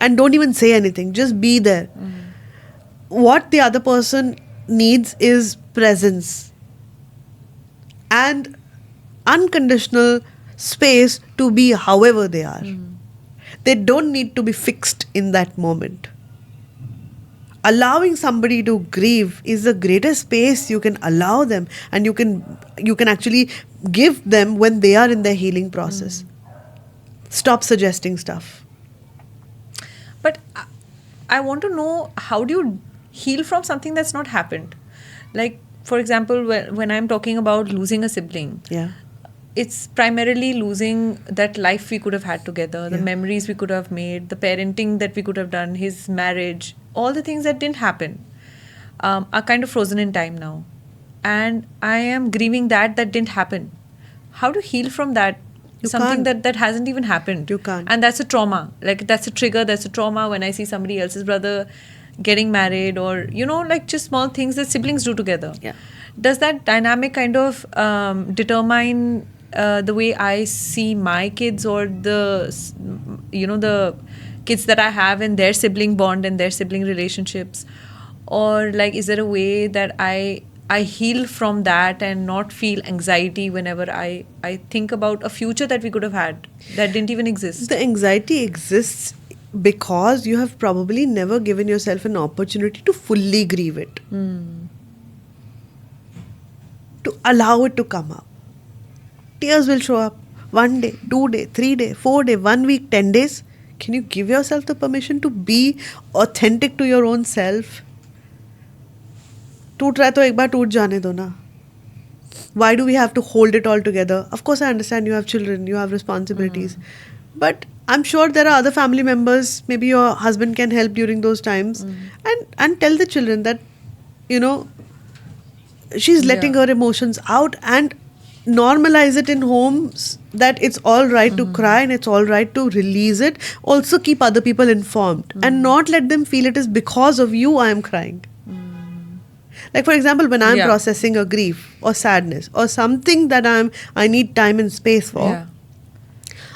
And don't even say anything. Just be there. What the other person needs is presence and unconditional space to be however they are. They don't need to be fixed in that moment. Allowing somebody to grieve is the greatest space you can allow them, and you can actually give them when they are in their healing process. Stop suggesting stuff. But I want to know, how do you heal from something that's not happened? Like, for example, when I'm talking about losing a sibling, Yeah. it's primarily losing that life we could have had together, the Yeah. memories we could have made, the parenting that we could have done, his marriage, all the things that didn't happen are kind of frozen in time now. And I am grieving that didn't happen. How to heal from that? You Something can't. that hasn't even happened. You can't. And that's a trauma. Like, that's a trigger, that's a trauma when I see somebody else's brother getting married, or, like just small things that siblings do together. Yeah. Does that dynamic kind of determine the way I see my kids, or the kids that I have and their sibling bond and their sibling relationships? Or like, is there a way that I heal from that and not feel anxiety whenever I think about a future that we could have had that didn't even exist? The anxiety exists because you have probably never given yourself an opportunity to fully grieve it. To allow it to come up. Tears will show up 1 day, 2 day, 3 day, 4 day, 1 week, 10 days. Can you give yourself the permission to be authentic to your own self? टूट रहा है तो एक बार टूट जाने दो ना. Why do we have to hold it all together? Of course, I understand you have children, you have responsibilities. But I'm sure there are other family members, maybe your husband can help during those times. And tell the children that, she's letting her emotions out, and normalize it in homes that it's all right to cry and it's all right to release it. Also keep other people informed and not let them feel it is because of you I am crying. Like, for example, when I'm processing a grief or sadness or something that I need time and space for,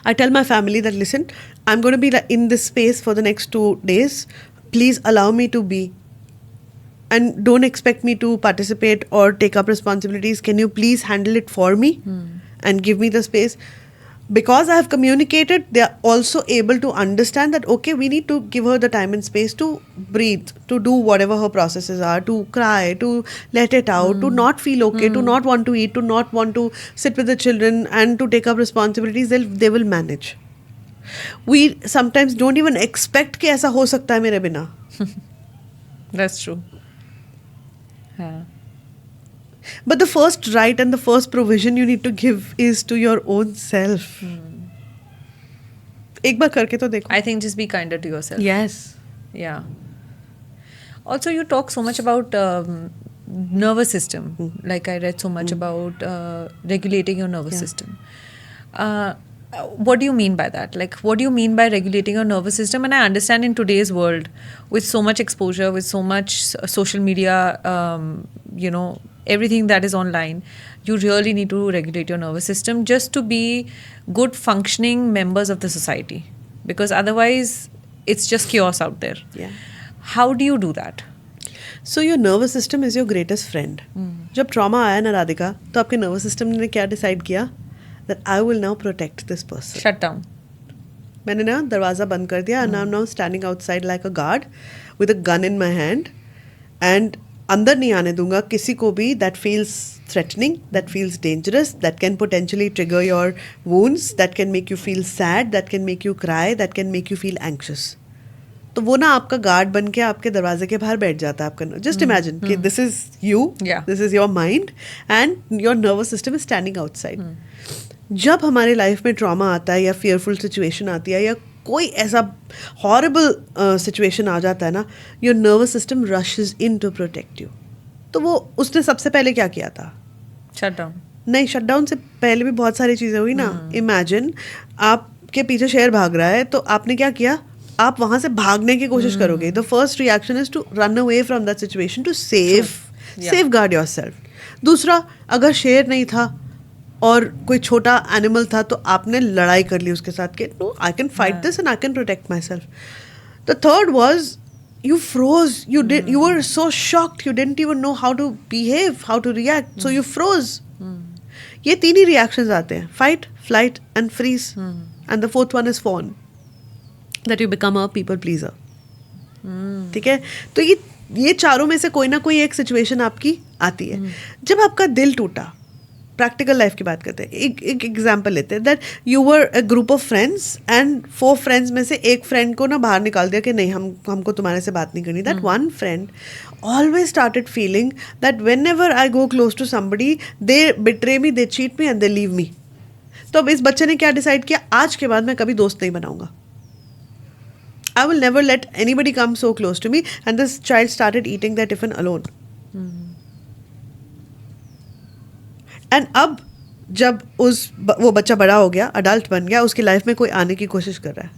I tell my family that, listen, I'm going to be in this space for the next 2 days. Please allow me to be. And don't expect me to participate or take up responsibilities. Can you please handle it for me and give me the space? Because I have communicated, they are also able to understand that, okay, we need to give her the time and space to breathe, to do whatever her processes are, to cry, to let it out, to not feel okay, to not want to eat, to not want to sit with the children, and to take up responsibilities. They will manage. We sometimes don't even expect कि ऐसा हो सकता है मेरे बिना. That's true. Yeah. But the first right and the first provision you need to give is to your own self. एक बार करके तो देखो. I think just be kinder to yourself. Yes. Yeah. Also, you talk so much about nervous system. Like, I read so much about regulating your nervous system. What do you mean by that? Like, what do you mean by regulating your nervous system? And I understand in today's world, with so much exposure, with so much social media, everything that is online, you really need to regulate your nervous system just to be good functioning members of the society. Because otherwise, it's just chaos out there. Yeah. How do you do that? So your nervous system is your greatest friend. जब trauma आया ना राधिका, तो आपके nervous system ने क्या decide किया? That I will now protect this person. Shut down. मैंने ना दरवाज़ा बंद कर दिया, and I'm now standing outside like a guard with a gun in my hand, and अंदर नहीं आने दूंगा किसी को भी that feels threatening, that feels dangerous, that can potentially trigger your wounds, that can make you feel sad, that can make you cry, that can make you feel anxious. तो वो ना आपका गार्ड बन के आपके दरवाजे के बाहर बैठ जाता है आपका. जस्ट इमेजिन कि this is you, this is your mind, and your nervous system is standing outside. जब हमारे लाइफ में ट्रॉमा आता है या फियरफुल सिचुएशन आती है या कोई ऐसा हॉरिबल सिचुएशन आ जाता है ना, your nervous system rushes in to protect you. तो वो उसने सबसे पहले क्या किया था? Shut down. नहीं, शट डाउन से पहले भी बहुत सारी चीज़ें हुई ना. इमेजिन आपके पीछे शेर भाग रहा है, तो आपने क्या किया? आप वहाँ से भागने की कोशिश करोगे. The first reaction is to run away from that situation to safeguard yourself. दूसरा, अगर शेर नहीं था और कोई छोटा एनिमल था तो आपने लड़ाई कर ली उसके साथ कि no, I can fight this and I can protect myself. The third was you froze. You were so shocked, you didn't even know how to behave, how to react, so you froze. ये तीन ही reactions आते हैं: fight, flight and freeze. And the fourth one is fawn, that you become a people pleaser. ठीक है, तो ये चारों में से कोई ना कोई एक सिचुएशन आपकी आती है. जब आपका दिल टूटा, प्रैक्टिकल लाइफ की बात करते हैं, एक एग्जाम्पल लेते हैं that you were a group of friends and 4 friends में से एक फ्रेंड को ना बाहर निकाल दिया कि नहीं, हमको तुम्हारे से बात नहीं करनी. That one friend always started feeling that whenever I go close to somebody, they betray me, they cheat me and they leave me. तो अब इस बच्चे ने क्या डिसाइड किया, आज के बाद मैं कभी दोस्त नहीं बनाऊंगा. I will never let anybody come so close to me. And this child started eating that tiffin alone. And अब जब वो बच्चा बड़ा हो गया, अडल्ट बन गया, उसकी लाइफ में कोई आने की कोशिश कर रहा है,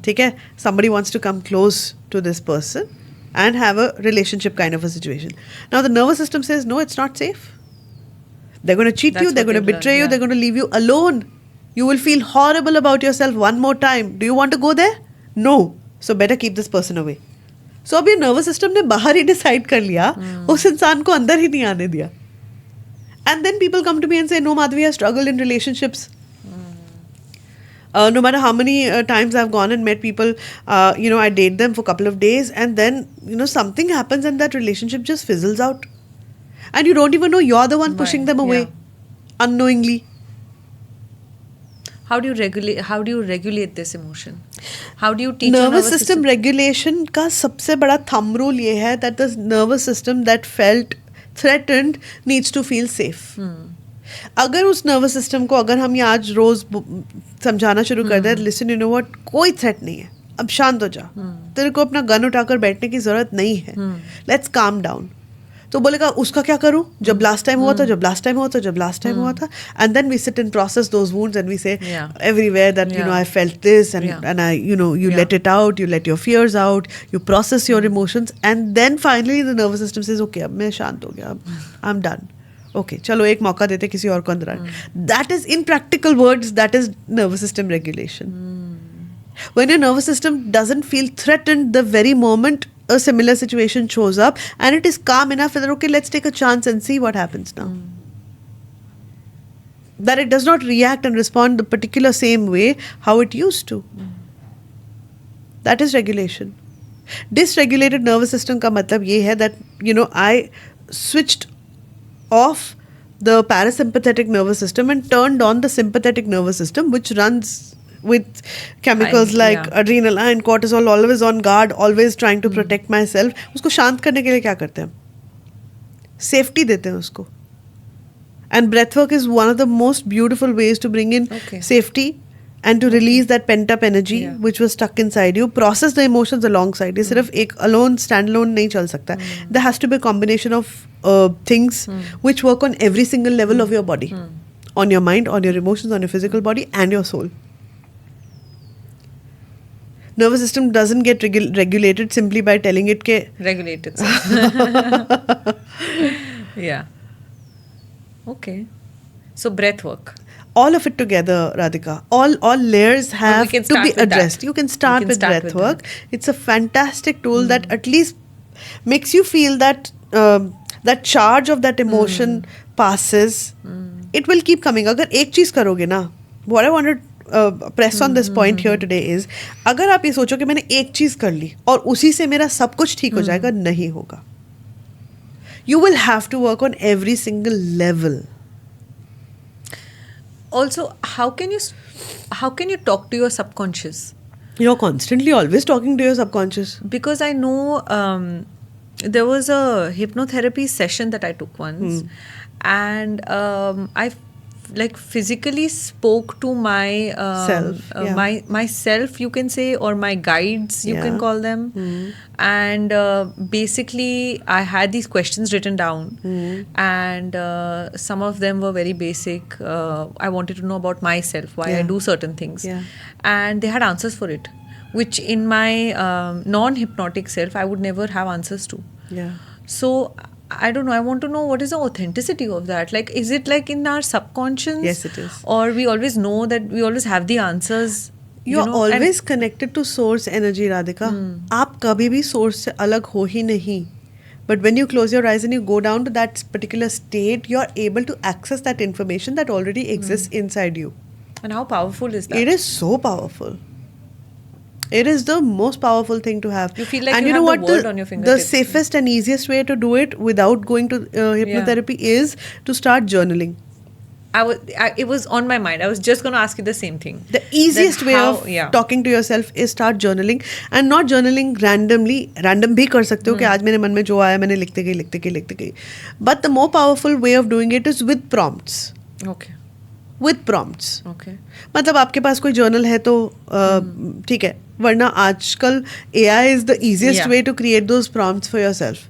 ठीक है, somebody wants to come close to this person and have a relationship kind of a situation. Now the nervous system says no, it's not safe. They're going to cheat you, they're going to betray you, they're going to leave you alone. You will feel horrible about yourself one more time. Do you want to go there? No. So better keep this person away. So अब ये nervous system ने बाहर ही decide कर लिया, उस इंसान को अंदर ही नहीं आने दिया. And then people come to me and say, no, Madhvi, I struggled in relationships. No matter how many times I've gone and met people, I date them for a couple of days and then, something happens and that relationship just fizzles out. And you don't even know you're the one pushing them away unknowingly. How do you regulate this emotion? How do you teach nervous system regulation का सबसे बड़ा thumb rule ये है that the nervous system that felt threatened needs to feel safe. अगर उस nervous system को अगर हम ये आज रोज समझाना शुरू कर दें, लिसन, यू नो व्हाट, कोई थ्रेट नहीं है, अब शांत हो जा, तेरे को अपना गन उठाकर बैठने की जरूरत नहीं है, लेट्स काम डाउन. तो बोलेगा उसका क्या करूं, जब लास्ट टाइम हुआ था, and then we sit and process those wounds and we say everywhere that I felt this and I you let it out, you let your fears out, you process your emotions, and then finally the nervous system says okay, अब मैं शांत हो गया, I'm done. Okay, चलो एक मौका देते किसी और को अंदर आने. That is, in practical words, that is nervous system regulation. When your nervous system doesn't feel threatened the very moment a similar situation shows up, and it is calm enough that okay, let's take a chance and see what happens now. That it does not react and respond the particular same way how it used to. That is regulation. Dysregulated nervous system का मतलब ये है that I switched off the parasympathetic nervous system and turned on the sympathetic nervous system, which runs with chemicals like adrenaline, cortisol, always on guard, always trying to protect myself. उसको शांत करने के लिए क्या करते हैं, सेफ्टी देते हैं उसको. And breathwork is one of the most beautiful ways to bring in safety and to release that pent up energy which was stuck inside you. Process the emotions alongside. ये सिर्फ एक alone, stand alone नहीं चल सकता. There has to be a combination of things which work on every single level of your body, on your mind, on your emotions, on your physical body and your soul. Nervous system doesn't get regulated simply by telling it ke regulate itself. Yeah. Okay. So breath work. All of it together, Radhika. All layers have to be addressed. You can start with breath work. It's a fantastic tool that at least makes you feel that that charge of that emotion passes. It will keep coming. अगर एक चीज करोगे ना, what I wanted press on this point here today is, अगर आप ये सोचो कि मैंने एक चीज कर ली और उसी से मेरा सब कुछ ठीक हो जाएगा, नहीं होगा. You will have to work on every single level. Also, how can you talk to your subconscious? You're constantly always talking to your subconscious. Because I know there was a hypnotherapy session that I took once, and I physically spoke to my self, myself, you can say, or my guides, you can call them, and basically I had these questions written down, and some of them were very basic. I wanted to know about myself, why I do certain things, and they had answers for it, which in my non-hypnotic self I would never have answers to. So I don't know. I want to know what is the authenticity of that. Like, is it like in our subconscious? Yes, it is. Or we always know that we always have the answers. You are and- always connected to source energy, Radhika. आप कभी भी source से अलग हो ही नहीं. But when you close your eyes and you go down to that particular state, you are able to access that information that already exists inside you. And how powerful is that? It is so powerful. It is the most powerful thing to have. You feel like and you know have the what? world on your The fingertips. safest and easiest way to do it without going to hypnotherapy is to start journaling. It was on my mind. I was just going to ask you the same thing. The easiest way of yeah. talking to yourself is start journaling, and not journaling randomly. Random भी कर सकते हो कि आज मेरे मन में जो आया मैंने लिखते गई. But the more powerful way of doing it is with prompts. Okay. With prompts. Okay. मतलब आपके पास कोई जर्नल है तो ठीक है, वरना आजकल AI is the easiest Yeah. way to create those prompts for yourself.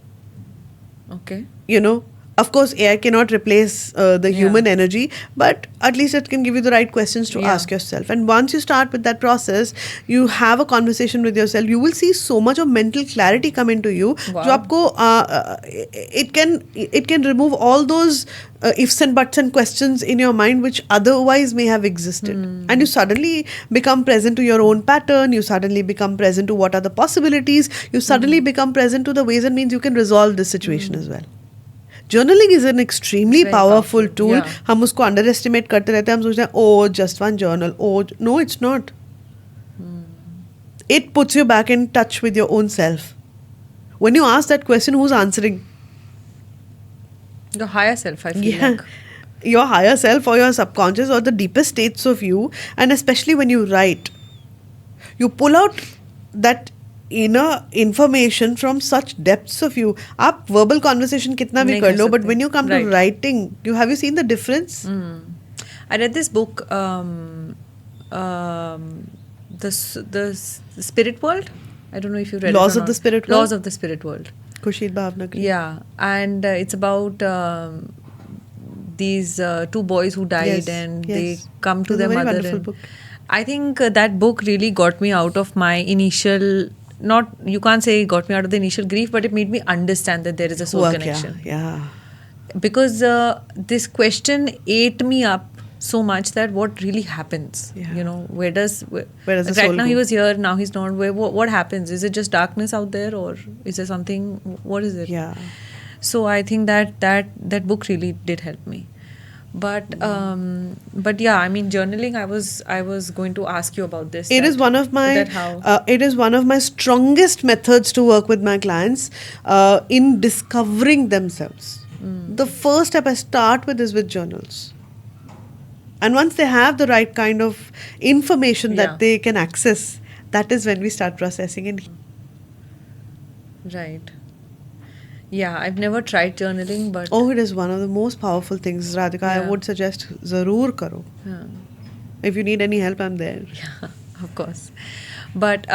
Okay. You know, of course AI cannot replace the Yeah. human energy, but at least it can give you the right questions to Yeah. ask yourself. And once you start with that process, you have a conversation with yourself, you will see so much of mental clarity come into you. Wow. जो आपको it can remove all those ifs and buts and questions in your mind which otherwise may have existed. And you suddenly become present to your own pattern, you suddenly become present to what are the possibilities, you suddenly become present to the ways and means you can resolve this situation as well. Journaling is an extremely Very powerful powerful, tool. yeah. हम उसको underestimate करते रहते हैं. हम सोचते हैं, oh, just one journal. Oh, no, it's not. It puts you back in touch with your own self. When you ask that question, who's answering? Your higher self, I feel like. Your higher self or your subconscious or the deepest states of you. And especially when you write, you pull out that inner information from such depths of you. आप verbal conversation कितना भी नहीं कर कर लो, but सकते. when you come Right. to writing, have you seen the difference? I read this book, the Spirit World. I don't know if you read Laws it or of the not. Spirit World? Laws of the Spirit World. Khushid Bhavna ki. Yeah, and it's about these two boys who died, Yes, and yes. they come to It's a their very mother. wonderful And book. I think that book really got me out of my initial. Not you can't say it got me out of the initial grief, but it made me understand that there is a soul Work, connection. yeah. Because this question ate me up so much that what really happens, Yeah. you know, where does the right soul now go? he was here, now he's not. What happens? Is it just darkness out there, or is there something? What is it? Yeah. So I think that book really did help me. But yeah, I mean, journaling. I was going to ask you about this. It is one of my that how it is one of my strongest methods to work with my clients in discovering themselves. The first step I start with is with journals. And once they have the right kind of information Yeah. that they can access, that is when we start processing and right. Yeah, I've never tried journaling, but oh, it is one of the most powerful things, Radhika. I Yeah. would suggest zarur karo. yeah. If you need any help, I'm there. Of course. But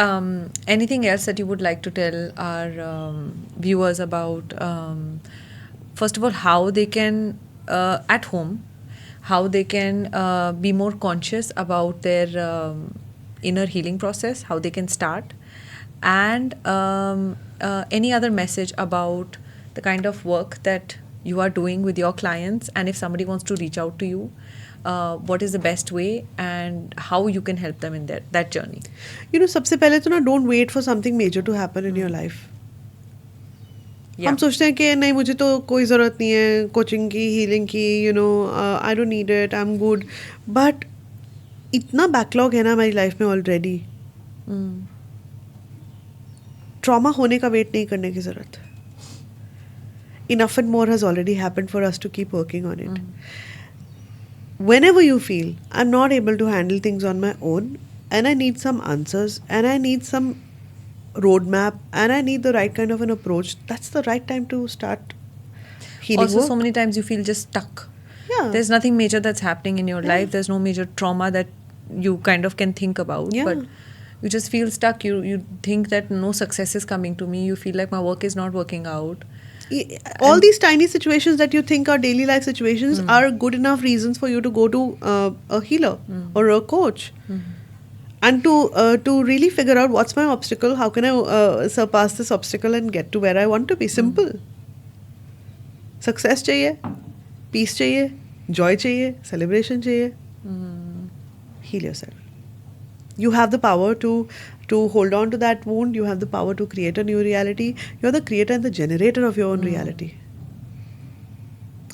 anything else that you would like to tell our viewers about, first of all, how they can, at home, how they can be more conscious about their inner healing process, how they can start, and any other message about the kind of work that you are doing with your clients, and if somebody wants to reach out to you, what is the best way and how you can help them in that journey. You know, सबसे पहले तो ना don't wait for something major to happen in your life. Yeah. हम सोचते हैं कि नहीं मुझे तो कोई ज़रूरत नहीं है कोचिंग की हीलिंग की you know I don't need it I am good but इतना बैकलॉग है ना हमारी लाइफ में ऑलरेडी ट्रॉमा होने का वेट नहीं करने की ज़रूरत enough and more has already happened for us to keep working on it. Whenever you feel I'm not able to handle things on my own and I need some answers and I need some roadmap and I need the right kind of an approach, that's the right time to start healing Also, work. so many times you feel just stuck. Yeah. There's nothing major that's happening in your life. There's no major trauma that you kind of can think about. Yeah. But you just feel stuck. You think that no success is coming to me. You feel like my work is not working out. All these tiny situations that you think are daily life situations are good enough reasons for you to go to a healer or a coach and to really figure out what's my obstacle, how can I surpass this obstacle and get to where I want to be. Simple. Success चाहिए, piece चाहिए, Joy चाहिए, celebration चाहिए, heal yourself. You have the power to hold on to that wound. You have the power to create a new reality. You're the creator and the generator of your own reality.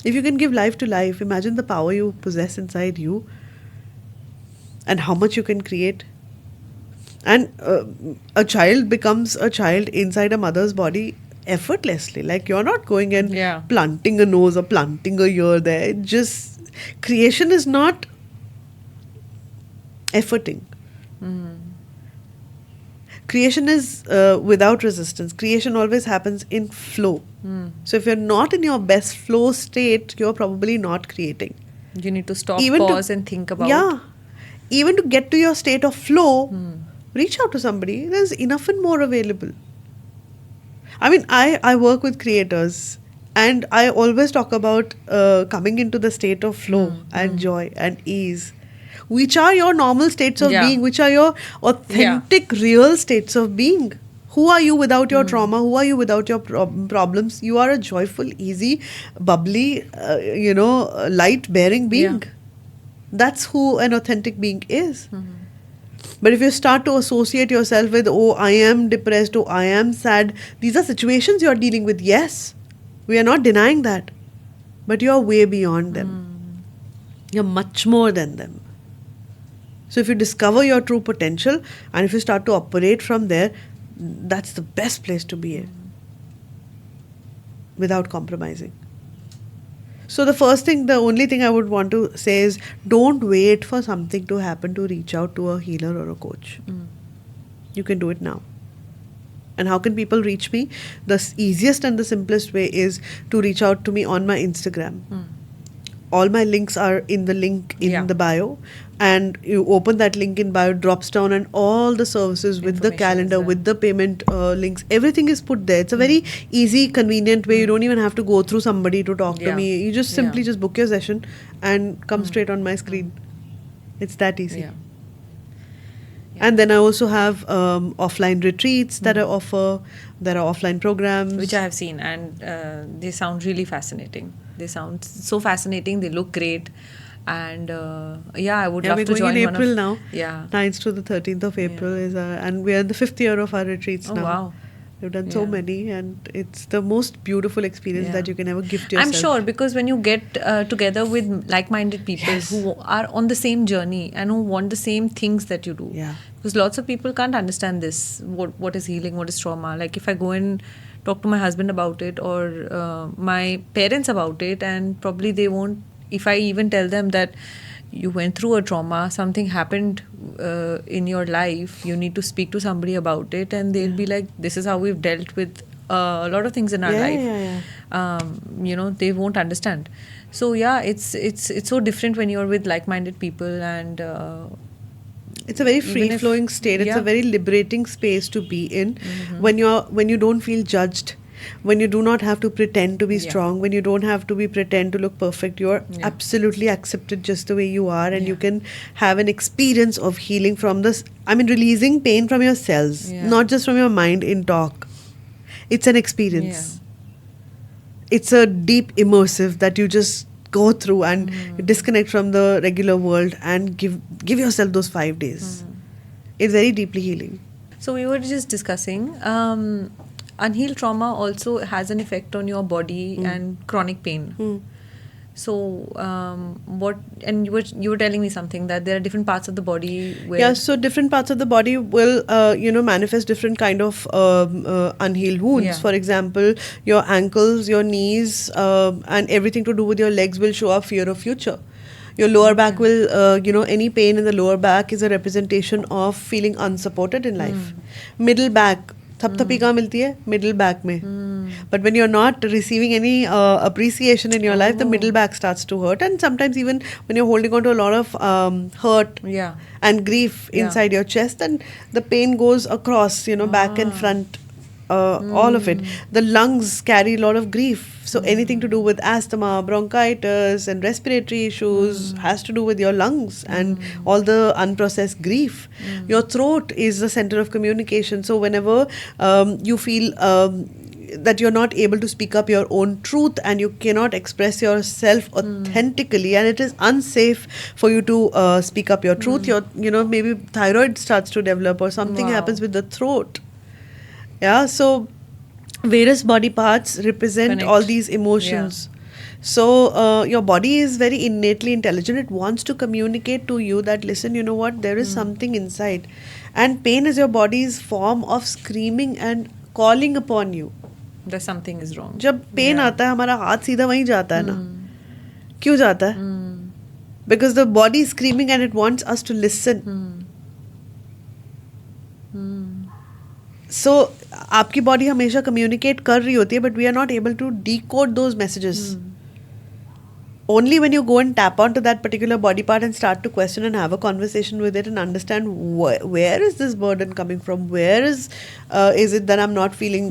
If you can give life to life, imagine the power you possess inside you and how much you can create. And a child becomes a child inside a mother's body effortlessly. Like you're not going and Yeah. planting a nose or planting a ear there. It just, creation is not efforting. Creation is without resistance. Creation always happens in flow. So if you're not in your best flow state, you're probably not creating. You need to stop, Even to- pause, and think about. Yeah. Even to get to your state of flow, reach out to somebody. There's enough and more available. I mean, I work with creators and I always talk about coming into the state of flow and joy and ease, which are your normal states of Yeah. being, which are your authentic, real states of being. Who are you without your trauma? Who are you without your problems? You are a joyful, easy, bubbly, light-bearing being. Yeah. That's who an authentic being is. But if you start to associate yourself with, oh, I am depressed, oh, I am sad, these are situations you're dealing with. Yes, we are not denying that. But you're way beyond them. You're much more than them. So if you discover your true potential and if you start to operate from there, that's the best place to be in. Without compromising. So the first thing, the only thing I would want to say is don't wait for something to happen to reach out to a healer or a coach. You can do it now. And how can people reach me? The easiest and the simplest way is to reach out to me on my Instagram. All my links are in the link in the bio. And you open that link in bio, drops down, and all the services with the Information is calendar, there. with the payment links, everything is put there. It's a very easy, convenient way. You don't even have to go through somebody to talk to Yeah. me. You just simply Yeah. just book your session and come straight on my screen. It's that easy. Yeah. And then I also have offline retreats that I offer. There are offline programs. Which I have seen, and they sound really fascinating. They sound so fascinating. They look great, and I would Yeah, love we're to going join in one April of, now. Yeah. 9th to the 13th of April Yeah. is and we're in the 5th year of our retreats Oh, now. wow. We've done so Yeah. many, and it's the most beautiful experience Yeah. that you can ever gift yourself. I'm sure, because when you get together with like-minded people Yes. who are on the same journey and who want the same things that you do. Yeah. Because lots of people can't understand this. What is healing? What is trauma? Like if I go and talk to my husband about it or my parents about it, and probably they won't. If I even tell them that you went through a trauma, something happened in your life, you need to speak to somebody about it, and they'll be like, this is how we've dealt with a lot of things in our Yeah, life. yeah, They won't understand. So it's so different when you're with like-minded people, and It's a very Even free if- flowing state. It's yeah. a very liberating space to be in when you don't feel judged, when you do not have to pretend to be Yeah. strong, when you don't have to be pretend to look perfect. You're Yeah. absolutely accepted just the way you are, and you Yeah. can have an experience of healing from this. I mean, releasing pain from your cells, Yeah. not just from your mind in talk. It's an experience. It's a deep immersive that you just go through and disconnect from the regular world and give yourself those 5 days. It's very deeply healing. So we were just discussing unhealed trauma also has an effect on your body and chronic pain. So you were telling me something, that there are different parts of the body where Yeah, so different parts of the body will manifest different kind of unhealed wounds. Yeah. For example, your ankles, your knees, and everything to do with your legs will show up fear of future. Your lower back will, any pain in the lower back is a representation of feeling unsupported in life. Middle back, थपथपी कहाँ मिलती है? Middle back में. But when you're not receiving any appreciation in your life, the middle back starts to hurt. And sometimes even when you're holding on to a lot of hurt Yeah. and grief Yeah. inside your chest, and the pain goes across, back and front, all of it. The lungs carry a lot of grief. So anything to do with asthma, bronchitis, and respiratory issues has to do with your lungs and all the unprocessed grief. Your throat is the center of communication. So whenever you feel that you're not able to speak up your own truth and you cannot express yourself authentically, and it is unsafe for you to speak up your truth. Your maybe thyroid starts to develop or something Wow. happens with the throat. Yeah, so various body parts represent Connect. all these emotions. So your body is very innately intelligent. It wants to communicate to you that, listen, you know what, there is something inside. And pain is your body's form of screaming and calling upon you. That something is wrong. जब pen Yeah. आता है हमारा हाथ सीधा वहीं जाता है ना. क्यों जाता है? Because the body is screaming and it wants us to listen. So आपकी बॉडी हमेशा कम्युनिकेट कर रही होती है, but we are not able to decode those messages. Only when you go and tap onto that particular body part and start to question and have a conversation with it and understand where is this burden coming from, where is it that I'm not feeling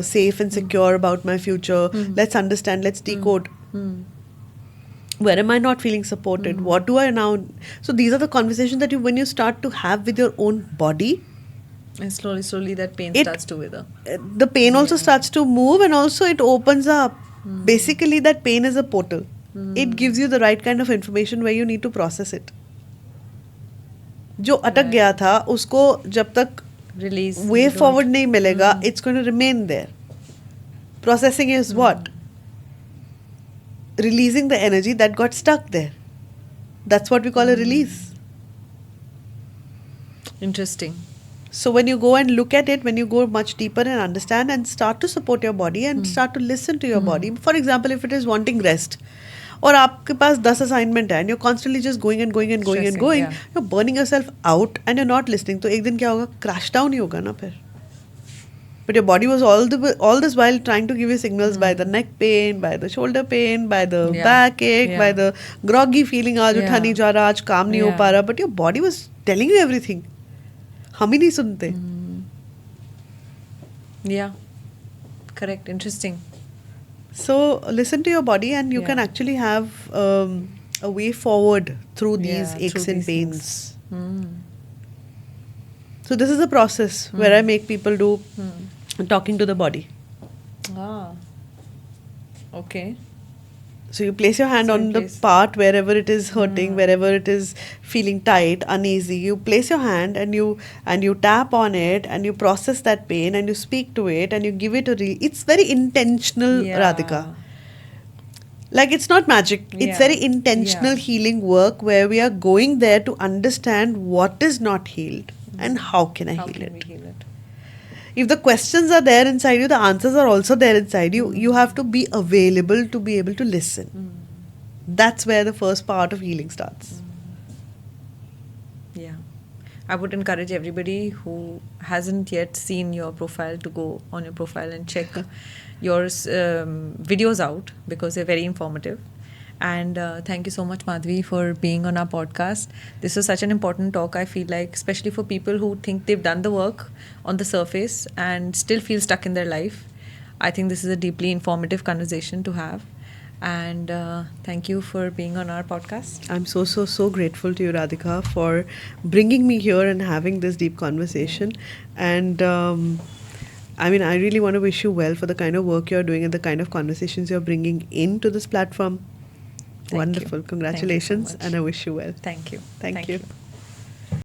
safe and secure about my future. Let's understand, let's decode. Where am I not feeling supported? What do I now? So these are the conversations that when you start to have with your own body, And slowly that pain It- starts to wither. the pain also starts to move, and also it opens up. Basically, that pain is a portal. It gives you the right kind of information where you need to process it. जो अटक गया था उसको जब तक Release. way you don't- forward नहीं मिलेगा, it's going to remain there. Processing is what? Releasing the energy that got stuck there. That's what we call a release. Interesting. So when you go and look at it, when you go much deeper and understand and start to support your body and start to listen to your body. For example, if it is wanting rest, और आपके पास 10 assignment है and you're constantly just going and going and going and Stressing, going, yeah. you're burning yourself out and you're not listening. तो एक दिन क्या होगा? Crash down ही होगा ना फिर. But your body was all this while trying to give you signals by the neck pain, by the shoulder pain, by the Yeah. backache, Yeah. by the groggy feeling, आज उठा Yeah. नहीं जा रहा, आज काम नहीं हो Yeah. पा रहा. But your body was telling you everything. हम ही नहीं सुनते. Yeah. Correct. Interesting. So listen to your body, and you Yeah. can actually have a way forward through these Yeah, aches through and these pains. things. So this is a process where I make people do talking to the body. Ah. Okay. So you place your hand So on in the place. part wherever it is hurting, wherever it is feeling tight, uneasy. You place your hand and you tap on it and you process that pain and you speak to it and you give it it's very intentional, Yeah. Radhika. Like it's not magic. It's Yeah. very intentional Yeah. healing work where we are going there to understand what is not healed and how can I How heal can it. we heal it? If the questions are there inside you, the answers are also there inside you. You have to be available to be able to listen. That's where the first part of healing starts. Yeah. I would encourage everybody who hasn't yet seen your profile to go on your profile and check your videos out, because they're very informative. And thank you so much, Madhvi, for being on our podcast. This was such an important talk, I feel like, especially for people who think they've done the work on the surface and still feel stuck in their life. I think this is a deeply informative conversation to have. And thank you for being on our podcast. I'm so grateful to you, Radhika, for bringing me here and having this deep conversation. And I mean, I really want to wish you well for the kind of work you're doing and the kind of conversations you're bringing into this platform. Thank you. Wonderful. Thank you so Congratulations. much. And I wish you well. Thank you. Thank you.